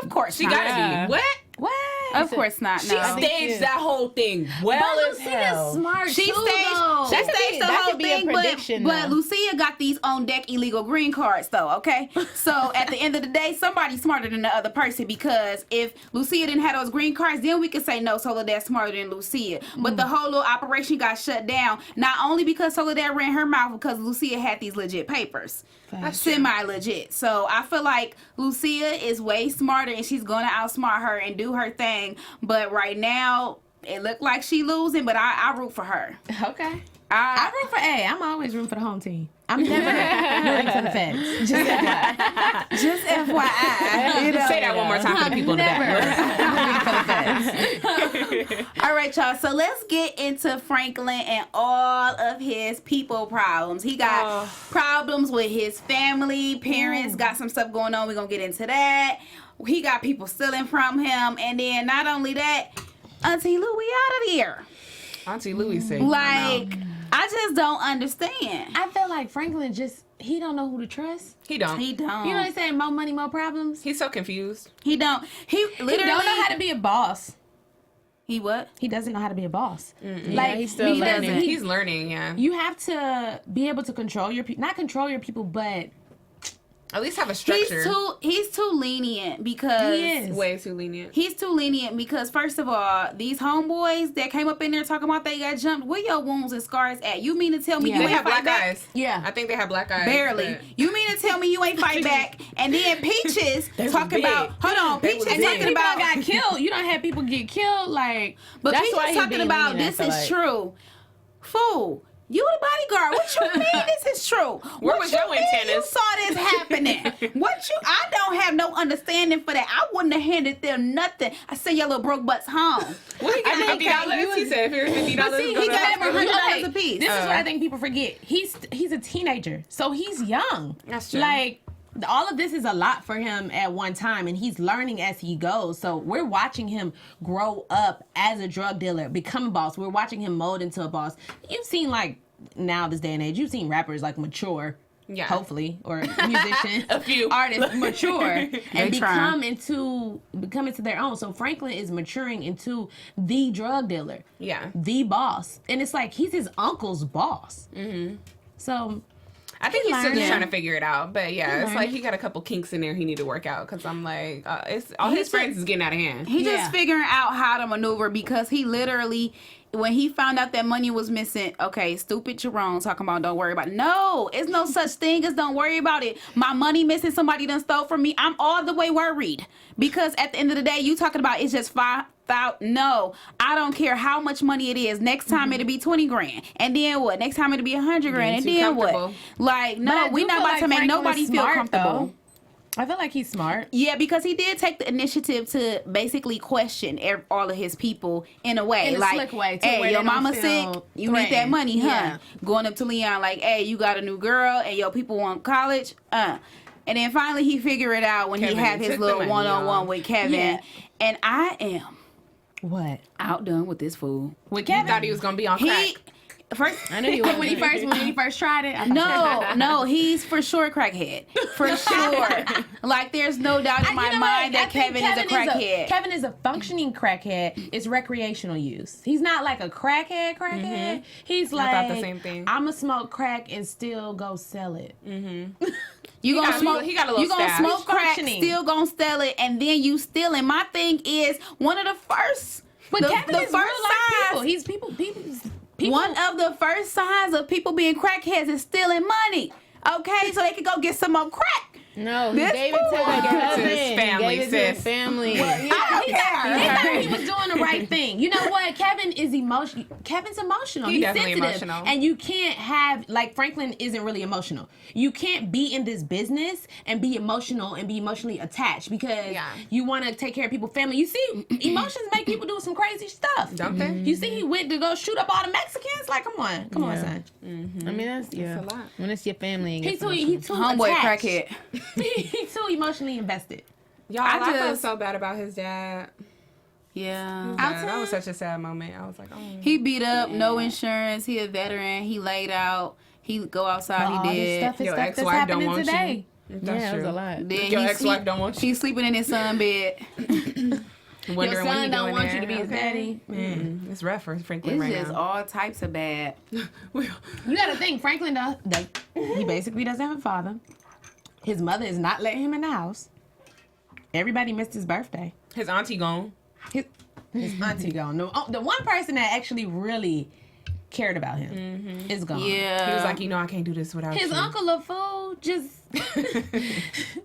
[SPEAKER 1] Of course
[SPEAKER 5] She
[SPEAKER 1] not.
[SPEAKER 5] gotta
[SPEAKER 2] Yeah.
[SPEAKER 5] be. What?
[SPEAKER 3] What?
[SPEAKER 1] Of course not.
[SPEAKER 5] She
[SPEAKER 1] No.
[SPEAKER 5] staged that whole thing well
[SPEAKER 3] But
[SPEAKER 5] as
[SPEAKER 3] Lucia's
[SPEAKER 5] hell.
[SPEAKER 3] smart
[SPEAKER 1] She
[SPEAKER 3] too, though.
[SPEAKER 1] staged the
[SPEAKER 2] that
[SPEAKER 1] whole
[SPEAKER 2] could be a
[SPEAKER 1] thing,
[SPEAKER 2] prediction,
[SPEAKER 1] but
[SPEAKER 2] though.
[SPEAKER 1] Lucia got these on deck illegal green cards, though. Okay, so at the end of the day, somebody's smarter than the other person because if Lucia didn't have those green cards, then we could say no, Soledad's smarter than Lucia. But the whole little operation got shut down not only because Soledad ran her mouth, because Lucia had these legit papers. Semi-legit. So I feel like Lucia is way smarter and she's going to outsmart her and do her thing. But right now, it looked like she losing, but I root for her.
[SPEAKER 3] Okay. I root for I'm always rooting for the home team. I'm never rooting for the feds. Just FYI.
[SPEAKER 1] Just FYI. You know,
[SPEAKER 5] Say that one more time for the people in the back.
[SPEAKER 1] All right, y'all. So let's get into Franklin and all of his people problems. He got problems with his family, parents, got some stuff going on. We're going to get into that. He got people stealing from him. And then not only that, Auntie Lou, we out of here.
[SPEAKER 5] Auntie Louie said,
[SPEAKER 1] Like, I just don't understand.
[SPEAKER 3] I feel like Franklin he don't know who to trust.
[SPEAKER 5] he don't.
[SPEAKER 1] He don't.
[SPEAKER 3] You know what I'm saying? More money, more problems.
[SPEAKER 5] He's so confused.
[SPEAKER 1] He don't. He literally.
[SPEAKER 3] He don't know how to be a boss.
[SPEAKER 1] He what?
[SPEAKER 3] He doesn't know how to be a boss.
[SPEAKER 2] Yeah, he's still learning.
[SPEAKER 3] doesn't-
[SPEAKER 5] He's learning, yeah.
[SPEAKER 3] You have to be able to control your people. Not control your people, but
[SPEAKER 5] At least have a structure.
[SPEAKER 1] He's too lenient because
[SPEAKER 3] he is.
[SPEAKER 5] Way too lenient.
[SPEAKER 1] He's too lenient because, first of all, these homeboys that came up in there talking about they got jumped, where your wounds and scars at? You mean to tell me
[SPEAKER 3] Yeah.
[SPEAKER 1] you
[SPEAKER 5] They
[SPEAKER 1] ain't
[SPEAKER 5] have
[SPEAKER 1] fight
[SPEAKER 5] black
[SPEAKER 1] back?
[SPEAKER 5] eyes.
[SPEAKER 3] Yeah.
[SPEAKER 5] I think they have black eyes.
[SPEAKER 1] Barely.
[SPEAKER 5] but-
[SPEAKER 1] You mean to tell me you ain't fight back? And then Peaches
[SPEAKER 5] was
[SPEAKER 1] talking
[SPEAKER 5] big.
[SPEAKER 1] about, hold on,
[SPEAKER 5] They
[SPEAKER 1] Peaches
[SPEAKER 5] was
[SPEAKER 3] And then
[SPEAKER 1] talking
[SPEAKER 3] people
[SPEAKER 1] about,
[SPEAKER 3] got killed. You don't have people get killed. Like,
[SPEAKER 1] but
[SPEAKER 2] That's why
[SPEAKER 1] Peaches
[SPEAKER 2] he
[SPEAKER 1] talking
[SPEAKER 2] being
[SPEAKER 1] about
[SPEAKER 2] lenient,
[SPEAKER 1] this
[SPEAKER 2] I
[SPEAKER 1] is
[SPEAKER 2] feel
[SPEAKER 1] true. Fool. You the bodyguard. What you mean this is true?
[SPEAKER 5] Where
[SPEAKER 1] What
[SPEAKER 5] was
[SPEAKER 1] you
[SPEAKER 5] your
[SPEAKER 1] mean
[SPEAKER 5] antennas?
[SPEAKER 1] you saw this happening? I don't have no understanding for that. I wouldn't have handed them nothing. I sent your little broke butts home.
[SPEAKER 5] What, he got $50? He said, here's $50.
[SPEAKER 3] But see,
[SPEAKER 1] He got them $100
[SPEAKER 3] Okay,
[SPEAKER 1] a piece.
[SPEAKER 3] This is what I think people forget. He's a teenager, so he's young.
[SPEAKER 5] That's true.
[SPEAKER 3] Like, all of this is a lot for him at one time, and he's learning as he goes. So we're watching him grow up as a drug dealer, become a boss. We're watching him mold into a boss. You've seen, like, now this day and age, you've seen rappers like mature.
[SPEAKER 5] Yeah.
[SPEAKER 3] Hopefully, or musicians,
[SPEAKER 5] A few.
[SPEAKER 3] artists mature and
[SPEAKER 1] trying.
[SPEAKER 3] become into their own. So Franklin is maturing into the drug dealer,
[SPEAKER 5] Yeah.
[SPEAKER 3] the boss, and it's like he's his uncle's boss. Mm-hmm. So
[SPEAKER 5] I think he's still just
[SPEAKER 3] learning.
[SPEAKER 5] trying to figure it out. But yeah, it's like
[SPEAKER 3] learning.
[SPEAKER 5] he got a couple kinks in there he need to work out. Because I'm like, it's all his
[SPEAKER 1] He's
[SPEAKER 5] friends is getting out of hand.
[SPEAKER 1] He
[SPEAKER 3] Yeah.
[SPEAKER 1] just figuring out how to maneuver because he literally, when he found out that money was missing, okay, stupid Jerome talking about don't worry about it. No, it's no such thing as don't worry about it. My money missing, somebody done stole from me. I'm all the way worried because at the end of the day, you talking about it's just No, I don't care how much money it is. Next time it'll be 20 grand. And then what? Next time it'll be 100 grand. And then what? Like, no, we're not about to make nobody feel comfortable.
[SPEAKER 3] I feel like he's smart.
[SPEAKER 1] Yeah, because he did take the initiative to basically question all of his people in a way.
[SPEAKER 3] In a
[SPEAKER 1] like,
[SPEAKER 3] slick way.
[SPEAKER 1] Hey, your mama sick. You need that money, huh?
[SPEAKER 3] Yeah.
[SPEAKER 1] Going up to Leon like, hey, you got a new girl and your people want college. And then finally he figured it out when
[SPEAKER 5] Kevin
[SPEAKER 1] he had his little one-on-one with Kevin.
[SPEAKER 3] Yeah.
[SPEAKER 1] And I am outdone with this fool.
[SPEAKER 3] With Kevin?
[SPEAKER 5] I thought he was going to be on crack.
[SPEAKER 1] First,
[SPEAKER 2] I knew you was.
[SPEAKER 3] when he first tried it.
[SPEAKER 1] No, he's for sure crackhead. For sure. Like, there's no doubt in my mind that Kevin is a crackhead.
[SPEAKER 3] Kevin is a functioning crackhead. It's recreational use. He's not like a crackhead. Mm-hmm. He's like,
[SPEAKER 5] I thought the same thing.
[SPEAKER 3] I'm going to smoke crack and still go sell it.
[SPEAKER 1] Mm-hmm. You gonna smoke?
[SPEAKER 5] He got a little
[SPEAKER 1] You gonna
[SPEAKER 5] stash.
[SPEAKER 1] smoke crack? Still gonna sell it, and then you stealing. My thing is one of the first.
[SPEAKER 3] But Kevin is
[SPEAKER 1] first
[SPEAKER 3] real life
[SPEAKER 1] signs.
[SPEAKER 3] people. He's people.
[SPEAKER 1] One of the first signs of people being crackheads is stealing money. Okay, so they can go get some more crack.
[SPEAKER 2] No, he
[SPEAKER 1] This
[SPEAKER 2] gave it to
[SPEAKER 1] fool.
[SPEAKER 2] the cousin.
[SPEAKER 5] His family,
[SPEAKER 2] He gave it to
[SPEAKER 5] sis.
[SPEAKER 2] his family.
[SPEAKER 3] He thought he was doing the right thing. You know what? Kevin's emotional.
[SPEAKER 5] He's definitely
[SPEAKER 3] sensitive.
[SPEAKER 5] emotional.
[SPEAKER 3] And you can't have, like, Franklin isn't really emotional. You can't be in this business and be emotional and be emotionally attached because you want to take care of people's family. You see, emotions make people do some crazy stuff.
[SPEAKER 5] Don't they?
[SPEAKER 3] You see, he went to go shoot up all the Mexicans? Like, come on, son.
[SPEAKER 2] I mean, that's a lot. When it's your family,
[SPEAKER 3] He too
[SPEAKER 1] Homeboy
[SPEAKER 3] attached.
[SPEAKER 1] crackhead.
[SPEAKER 3] He too emotionally invested.
[SPEAKER 5] Y'all, I felt so bad about his dad.
[SPEAKER 1] Yeah.
[SPEAKER 5] That was such a sad moment. I was like, oh.
[SPEAKER 1] He beat up, no insurance. He a veteran. He laid out. He go outside.
[SPEAKER 3] All
[SPEAKER 1] He
[SPEAKER 3] this
[SPEAKER 1] did.
[SPEAKER 3] stuff is
[SPEAKER 5] Your
[SPEAKER 3] stuff that's
[SPEAKER 5] ex-wife don't
[SPEAKER 3] happening
[SPEAKER 5] want
[SPEAKER 3] today.
[SPEAKER 5] you.
[SPEAKER 2] Yeah,
[SPEAKER 5] That's
[SPEAKER 2] it was
[SPEAKER 5] true.
[SPEAKER 2] a lot.
[SPEAKER 1] Then
[SPEAKER 5] Your
[SPEAKER 1] he
[SPEAKER 5] ex-wife don't want you.
[SPEAKER 1] She's sleeping in his son bed.
[SPEAKER 3] Your
[SPEAKER 5] Wondering when
[SPEAKER 3] son
[SPEAKER 5] he
[SPEAKER 3] don't
[SPEAKER 5] doing
[SPEAKER 3] want
[SPEAKER 5] there.
[SPEAKER 3] you to be his daddy.
[SPEAKER 5] It's rough for Franklin
[SPEAKER 1] It's
[SPEAKER 5] right
[SPEAKER 1] just
[SPEAKER 5] now.
[SPEAKER 1] all types of bad.
[SPEAKER 3] You gotta think, Franklin he basically doesn't have a father. His mother is not letting him in the house. Everybody missed his birthday.
[SPEAKER 5] His auntie gone.
[SPEAKER 3] His auntie gone. The one person that actually really cared about him is gone.
[SPEAKER 1] Yeah.
[SPEAKER 5] He was like, I can't do this without
[SPEAKER 3] His
[SPEAKER 5] you.
[SPEAKER 3] uncle a fool just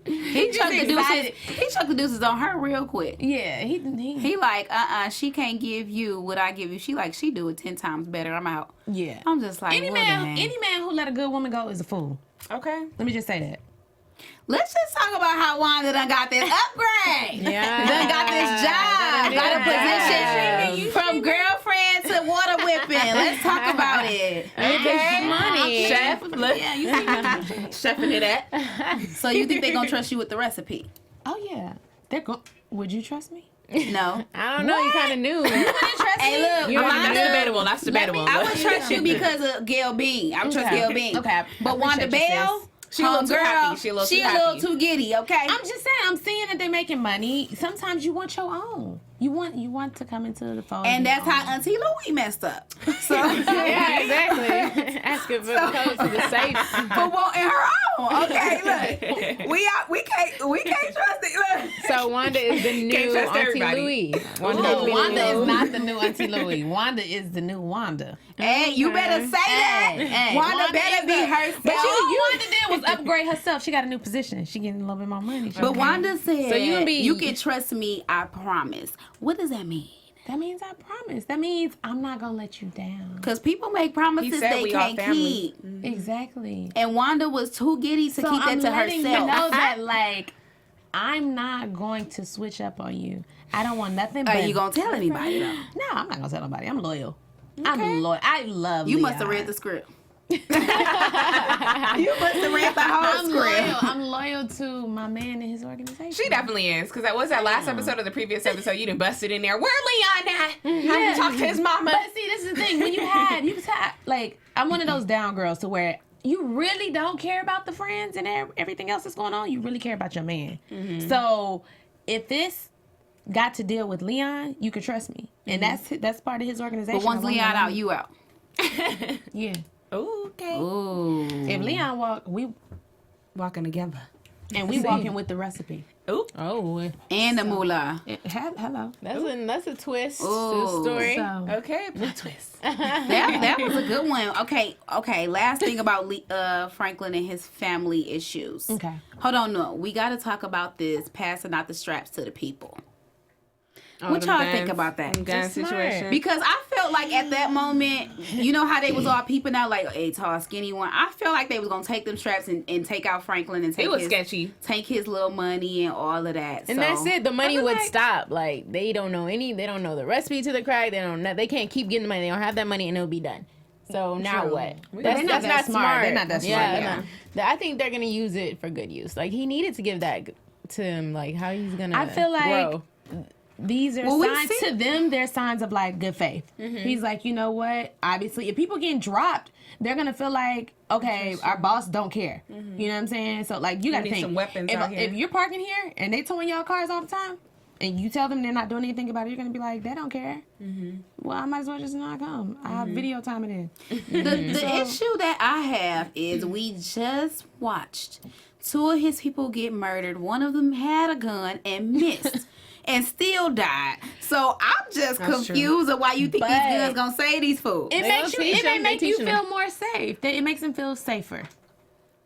[SPEAKER 1] He chucked the deuces on her real quick.
[SPEAKER 3] yeah,
[SPEAKER 1] He like, she can't give you what I give you. She do it 10 times better. I'm out.
[SPEAKER 3] yeah.
[SPEAKER 1] I'm just like,
[SPEAKER 3] Any man who let a good woman go is a fool.
[SPEAKER 5] Okay.
[SPEAKER 3] Let me just say that.
[SPEAKER 1] Let's just talk about how Wanda done got this upgrade.
[SPEAKER 2] Yeah.
[SPEAKER 1] Done got this job. Got a position from girlfriend to water whipping. Let's talk about it.
[SPEAKER 2] Okay. Money.
[SPEAKER 5] Chef, look.
[SPEAKER 3] Yeah, you see.
[SPEAKER 5] Chefing it at.
[SPEAKER 1] So you think they gonna trust you with the recipe?
[SPEAKER 3] Oh yeah, they're going. Would you trust me?
[SPEAKER 1] No.
[SPEAKER 2] I don't know. You kind of knew.
[SPEAKER 1] Hey, look,
[SPEAKER 2] You
[SPEAKER 5] That's
[SPEAKER 1] Wanda,
[SPEAKER 5] debatable. That's debatable.
[SPEAKER 1] I would trust you because of Gail Bean. I would trust Gail Bean.
[SPEAKER 3] Okay.
[SPEAKER 1] But Wanda
[SPEAKER 3] Appreciate you,
[SPEAKER 1] Bell,
[SPEAKER 3] sis.
[SPEAKER 5] She a little too happy. She a little too
[SPEAKER 1] giddy. Okay.
[SPEAKER 3] I'm just saying. I'm seeing that they're making money. Sometimes you want your own. You want to come into the fold.
[SPEAKER 1] And that's how Auntie Louie messed up. So
[SPEAKER 2] Yeah, exactly. Asking for the code to the safe.
[SPEAKER 1] for wanting her own. Okay, look, we can't trust it. Look.
[SPEAKER 2] So Wanda is the
[SPEAKER 5] Can't
[SPEAKER 2] new
[SPEAKER 5] trust
[SPEAKER 2] Auntie
[SPEAKER 5] everybody.
[SPEAKER 2] Louie.
[SPEAKER 3] No,
[SPEAKER 2] be
[SPEAKER 3] Wanda
[SPEAKER 2] the
[SPEAKER 3] is
[SPEAKER 2] new-
[SPEAKER 3] not the new Auntie Louie. Wanda is the new Wanda.
[SPEAKER 1] Hey, you better say that.
[SPEAKER 3] Hey,
[SPEAKER 1] Wanda better
[SPEAKER 3] is
[SPEAKER 1] be
[SPEAKER 3] the-
[SPEAKER 1] herself.
[SPEAKER 3] But all Wanda did was upgrade herself. She got a new position. She getting a little bit more money.
[SPEAKER 1] But Wanda said,
[SPEAKER 2] So you gonna be-
[SPEAKER 1] you can trust me, I promise. What does that mean?
[SPEAKER 3] That means I promise. That means I'm not gonna let you down.
[SPEAKER 1] Because people make promises
[SPEAKER 5] He said
[SPEAKER 1] they
[SPEAKER 5] we all
[SPEAKER 1] can't
[SPEAKER 5] family.
[SPEAKER 1] keep.
[SPEAKER 3] Exactly.
[SPEAKER 1] And Wanda was too giddy to keep that to
[SPEAKER 3] letting
[SPEAKER 1] herself.
[SPEAKER 3] you know that, like, I'm not going to switch up on you. I don't want nothing but...
[SPEAKER 1] Are you going to tell anybody, though?
[SPEAKER 3] No, I'm not going to tell nobody. I'm loyal. I'm loyal. I love
[SPEAKER 1] You
[SPEAKER 3] Leon.
[SPEAKER 1] must have read the script. You must have read the whole
[SPEAKER 3] I'm
[SPEAKER 1] script.
[SPEAKER 3] loyal. I'm loyal to my man and his organization.
[SPEAKER 5] She definitely is. Because that was that last episode or the previous episode. You done busted in there. Where Leon at? How you talk to his mama?
[SPEAKER 3] But see, this is the thing. When you like, I'm one of those down girls to where you really don't care about the friends and everything else that's going on. You really care about your man.
[SPEAKER 1] Mm-hmm.
[SPEAKER 3] So if this got to deal with Leon, you can trust me. And that's part of his organization.
[SPEAKER 1] But once
[SPEAKER 3] I want
[SPEAKER 1] Leon
[SPEAKER 3] him
[SPEAKER 1] out,
[SPEAKER 3] to-
[SPEAKER 1] you out.
[SPEAKER 3] Yeah.
[SPEAKER 5] Okay.
[SPEAKER 1] Ooh.
[SPEAKER 3] If Leon walk, we
[SPEAKER 5] Walking together.
[SPEAKER 3] walking with the recipe.
[SPEAKER 5] Ooh.
[SPEAKER 2] Oh,
[SPEAKER 1] And the moolah.
[SPEAKER 3] Hello.
[SPEAKER 2] that's a twist to
[SPEAKER 1] Ooh.
[SPEAKER 2] the story.
[SPEAKER 3] So,
[SPEAKER 5] Okay. Plot twist.
[SPEAKER 1] That was a good one. Okay. Last thing about Franklin and his family issues.
[SPEAKER 3] okay.
[SPEAKER 1] Hold on, no. We got to talk about this passing out the straps to the people. What y'all think about that?
[SPEAKER 5] Gun situation.
[SPEAKER 1] Because I felt like at that moment, you know how they was all peeping out like, hey, tall, skinny one. I felt like they was gonna take them straps and take out Franklin and take his little money and all of that.
[SPEAKER 2] And that's it. The money would stop. Like they don't know the recipe to the crack. They can't keep getting the money. They don't have that money and it'll be done. So now what? That's not smart.
[SPEAKER 3] They're not that smart.
[SPEAKER 2] I think they're gonna use it for good use. Like he needed to give that to him. Like how he's gonna.
[SPEAKER 3] I feel like
[SPEAKER 2] grow.
[SPEAKER 3] These are signs to them. They're signs of like good faith. He's like, you know what? Obviously, if people getting dropped, they're gonna feel like, okay, our boss don't care. You know what I'm saying? So like, you gotta think.
[SPEAKER 5] Some weapons out here.
[SPEAKER 3] If you're parking here and they towing y'all cars all the time, and you tell them they're not doing anything about it, you're gonna be like, they don't care. Well, I might as well just not come. I'll video time it in.
[SPEAKER 1] The issue that I have is we just watched 2 of his people get murdered. One of them had a gun and missed. And still died. So I'm just confused of why you think these guns gonna save these fools.
[SPEAKER 3] It may make you feel more safe. It makes them feel safer.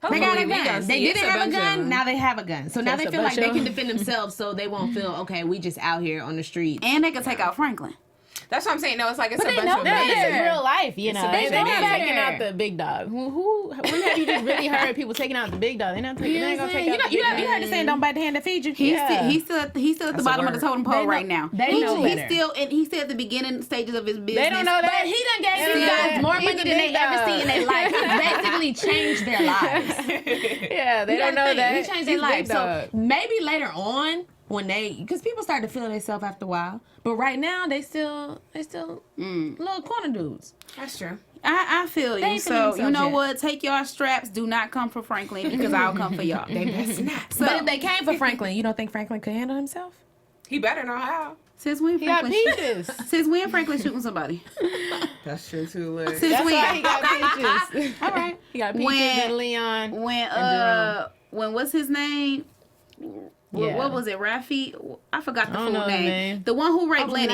[SPEAKER 3] They got a gun. They didn't have a gun. Now they have a gun. So now they feel like they can defend themselves. So they won't feel we just out here on the street.
[SPEAKER 1] And they can take out Franklin.
[SPEAKER 5] That's what I'm saying. No, it's like it's
[SPEAKER 2] but
[SPEAKER 5] a bunch of
[SPEAKER 2] this is real life, you know. They're not
[SPEAKER 3] better.
[SPEAKER 2] taking out the big dog. When have you just really heard people taking out the big dog? They're not taking. They're gonna take out.
[SPEAKER 3] You heard the saying, "Don't bite the hand that feeds you."
[SPEAKER 1] He's still at the bottom of the totem pole right now.
[SPEAKER 3] They know better.
[SPEAKER 1] He's still at the beginning stages of his business.
[SPEAKER 2] They don't know that.
[SPEAKER 3] But he done gave these guys more money than they ever seen in their life. He basically changed their lives.
[SPEAKER 2] Yeah, they don't know that.
[SPEAKER 3] He changed their life. So maybe later on, because people start to feel themselves after a while, but right now they still little corner dudes.
[SPEAKER 5] That's true.
[SPEAKER 1] I feel you. So you know what? Take y'all straps. Do not come for Franklin because I'll come for y'all.
[SPEAKER 5] They best not.
[SPEAKER 3] So, but if they came for Franklin, you don't think Franklin could handle himself?
[SPEAKER 5] He better know how.
[SPEAKER 1] Since when
[SPEAKER 2] Franklin
[SPEAKER 1] shooting somebody?
[SPEAKER 5] That's true too. Liz.
[SPEAKER 1] Since
[SPEAKER 2] That's
[SPEAKER 1] when?
[SPEAKER 2] why he got peaches.
[SPEAKER 3] All right.
[SPEAKER 2] He got peaches and Leon.
[SPEAKER 1] When what's his name?
[SPEAKER 2] Yeah.
[SPEAKER 1] What was it? Rafi? I forgot the full name. The one who raped Lenny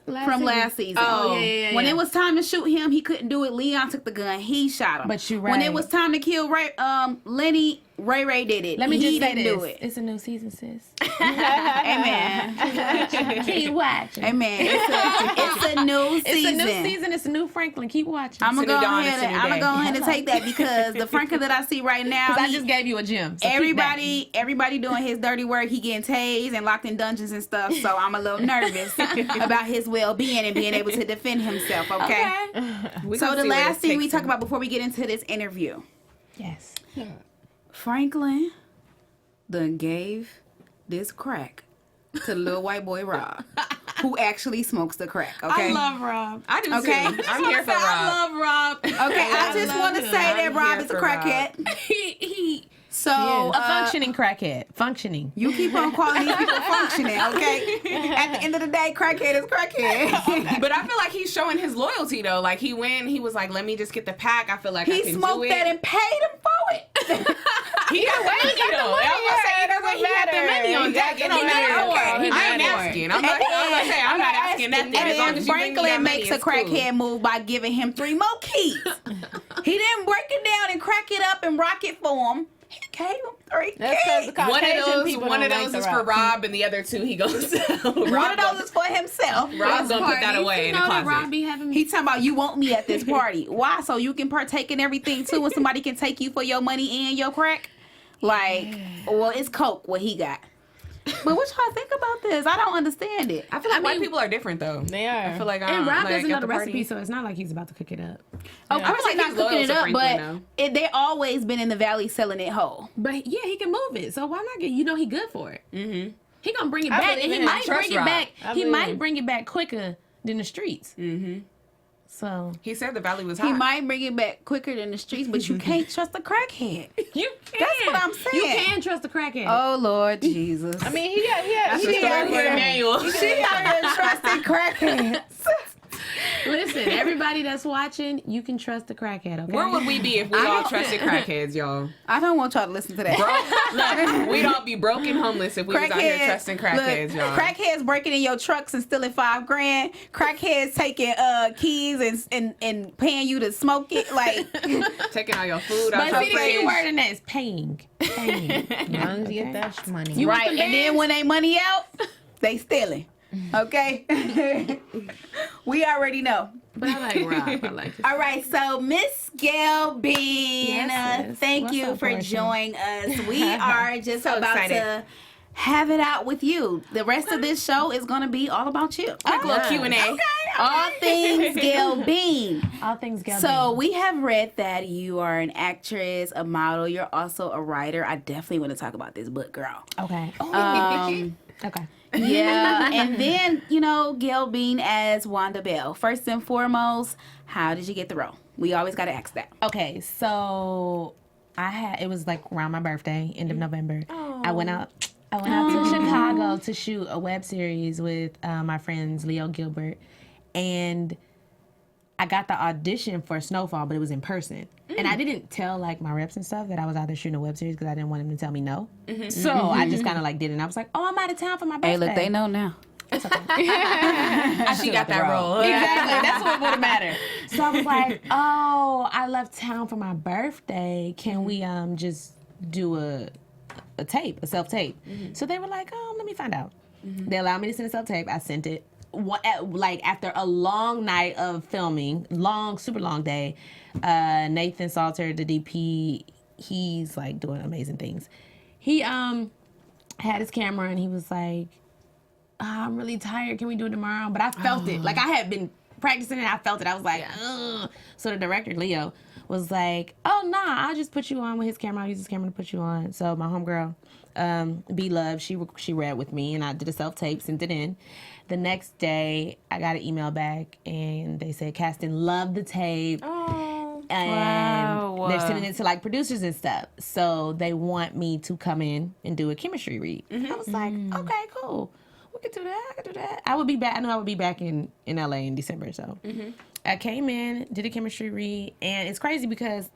[SPEAKER 1] from last season.
[SPEAKER 3] Oh, yeah.
[SPEAKER 1] When it was time to shoot him, he couldn't do it. Leon took the gun. He shot him.
[SPEAKER 3] But you're right.
[SPEAKER 1] When it was time to kill Lenny, Ray did it.
[SPEAKER 3] Let me just say
[SPEAKER 1] this.
[SPEAKER 3] Do it. It's a new season, sis.
[SPEAKER 1] Amen.
[SPEAKER 3] Keep watching.
[SPEAKER 1] Amen. It's a new season.
[SPEAKER 3] It's a new season. It's a new Franklin. Keep watching.
[SPEAKER 1] I'm gonna go ahead and take that because the Franklin that I see right now.
[SPEAKER 3] Because I just gave you a gem. So
[SPEAKER 1] everybody doing his dirty work. He getting tased and locked in dungeons and stuff. So I'm a little nervous about his well-being and being able to defend himself. Okay. So the last thing we talk about before we get into this interview.
[SPEAKER 3] Yes.
[SPEAKER 1] Franklin done gave this crack to the little white boy Rob, who actually smokes the crack. Okay.
[SPEAKER 3] I love Rob.
[SPEAKER 5] I do too. I'm here for Rob.
[SPEAKER 3] I love Rob.
[SPEAKER 1] Okay, I just want to say that Rob is a crackhead. So
[SPEAKER 3] a functioning crackhead. Functioning.
[SPEAKER 1] You keep on calling these people functioning, okay? At the end of the day, crackhead is crackhead.
[SPEAKER 5] But I feel like he's showing his loyalty though. Like he was like, let me just get the pack. I feel like I can
[SPEAKER 1] smoked
[SPEAKER 5] do it.
[SPEAKER 1] that and paid him for it.
[SPEAKER 5] He got the money though. I was gonna say either way, he got the money on deck. It don't matter. I ain't asking. I'm not asking that.
[SPEAKER 1] And then Franklin makes a crackhead move by giving him 3 more keys. He didn't break it down and crack it up and rock it for him. He gave him 3 keys.
[SPEAKER 5] One of those is for Rob, and the other 2 he goes.
[SPEAKER 1] One of those is for himself.
[SPEAKER 5] Rob's gonna put that away in the closet.
[SPEAKER 1] He talking about you want me at this party. Why? So you can partake in everything too, and somebody can take you for your money and your crack. Like, well, it's coke what he got. But what y'all think about this? I don't understand it.
[SPEAKER 5] I feel like white people are different though.
[SPEAKER 2] They are.
[SPEAKER 5] I feel like
[SPEAKER 3] and Rob
[SPEAKER 5] like,
[SPEAKER 3] doesn't know the recipe, so it's not like he's about to cook it up.
[SPEAKER 1] Of course, he's not cooking it up, but they always been in the valley selling it whole.
[SPEAKER 3] But yeah, he can move it. So why not get? You know, he good for it. Mm-hmm. He gonna bring it back, and he might bring it back. He might bring it back quicker than the streets. Mm-hmm. So
[SPEAKER 5] he said the valley was hot.
[SPEAKER 1] He might bring it back quicker than the streets, but you can't trust a crackhead.
[SPEAKER 3] You can.
[SPEAKER 1] That's what I'm saying.
[SPEAKER 3] You can trust a crackhead.
[SPEAKER 1] Oh Lord Jesus!
[SPEAKER 2] I mean, he out here.
[SPEAKER 1] She out here trusting crackheads.
[SPEAKER 3] Listen, everybody that's watching, you can trust the crackhead, okay?
[SPEAKER 5] Where would we be if we all trusted crackheads, y'all?
[SPEAKER 1] I don't want y'all to listen to that.
[SPEAKER 5] We'd all be broke and homeless if we was out here trusting crackheads, y'all.
[SPEAKER 1] Crackheads breaking in your trucks and stealing $5,000. Crackheads taking keys and paying you to smoke it, like
[SPEAKER 5] taking all your food out your
[SPEAKER 3] fridge. But see, the key word in that is paying.
[SPEAKER 2] As long as you get that money.
[SPEAKER 1] Right, and then when they money out, they stealing. Okay? We already know.
[SPEAKER 3] But I like Rob. I like this.
[SPEAKER 1] All right, so Miss Gail Bean,
[SPEAKER 3] Yes,
[SPEAKER 1] thank
[SPEAKER 3] what's
[SPEAKER 1] you
[SPEAKER 3] up,
[SPEAKER 1] for
[SPEAKER 3] Portia?
[SPEAKER 1] joining us. We are just
[SPEAKER 5] So
[SPEAKER 1] about
[SPEAKER 5] excited.
[SPEAKER 1] to have it out with you. The rest of this show is going to be all about you.
[SPEAKER 5] Quick little Q&A.
[SPEAKER 1] Okay. All things Gail Bean.
[SPEAKER 3] All things Gail
[SPEAKER 1] So
[SPEAKER 3] Bean.
[SPEAKER 1] we have read that you are an actress, a model. You're also a writer. I definitely want to talk about this book, girl.
[SPEAKER 3] Okay. Okay.
[SPEAKER 1] Yeah, and then, Gail Bean as Wanda Bell. First and foremost, how did you get the role? We always got to ask that.
[SPEAKER 3] Okay, so it was like around my birthday, end of November. I went out to Chicago to shoot a web series with my friends Leo Gilbert, and I got the audition for Snowfall, but it was in person. And I didn't tell like my reps and stuff that I was out there shooting a web series because I didn't want him to tell me no. So I just kind of like did it. And I was like, oh, I'm out of town for my birthday.
[SPEAKER 1] Hey, look, they know now.
[SPEAKER 5] She got that role.
[SPEAKER 3] Exactly. That's what would have mattered. So I was like, oh, I left town for my birthday. Can we just do a self-tape? So they were like, let me find out. They allowed me to send a self-tape. I sent it. After a long night of filming, super long day, Nathan Salter, the DP, he's like doing amazing things. He had his camera and he was like, I'm really tired. Can we do it tomorrow? But I felt it. Like I had been practicing it. I felt it. I was like, ugh. So the director, Leo, was like, oh, nah, I'll just put you on with his camera. I'll use his camera to put you on. So my homegirl, B-Love, she read with me and I did a self-tape, sent it in. The next day, I got an email back and they said, casting loved the tape.
[SPEAKER 5] Oh.
[SPEAKER 3] And they're sending it to like producers and stuff. So they want me to come in and do a chemistry read. I was like, okay, cool. We could do that. I could do that. I would be back. I knew I would be back in LA in December. So I came in, did a chemistry read. And it's crazy because,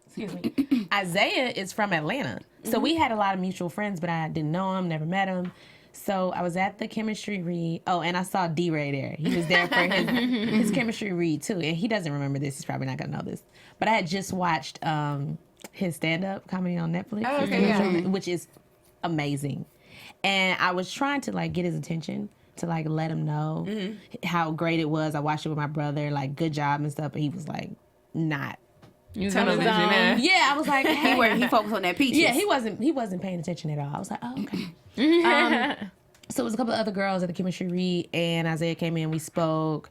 [SPEAKER 3] excuse me, Isaiah is from Atlanta. So we had a lot of mutual friends, but I didn't know him, never met him. So I was at the chemistry read. Oh, and I saw D-Ray there. He was there for his chemistry read, too. And he doesn't remember this. He's probably not going to know this. But I had just watched his stand-up comedy on Netflix, which is amazing. And I was trying to, like, get his attention to, like, let him know how great it was. I watched it with my brother, like, good job and stuff. But he was, like, not.
[SPEAKER 5] Television,
[SPEAKER 3] Yeah, I was like, hey.
[SPEAKER 1] He focused on that peaches.
[SPEAKER 3] Yeah, he wasn't paying attention at all. I was like, oh, okay. So it was a couple of other girls at the chemistry read, and Isaiah came in, we spoke,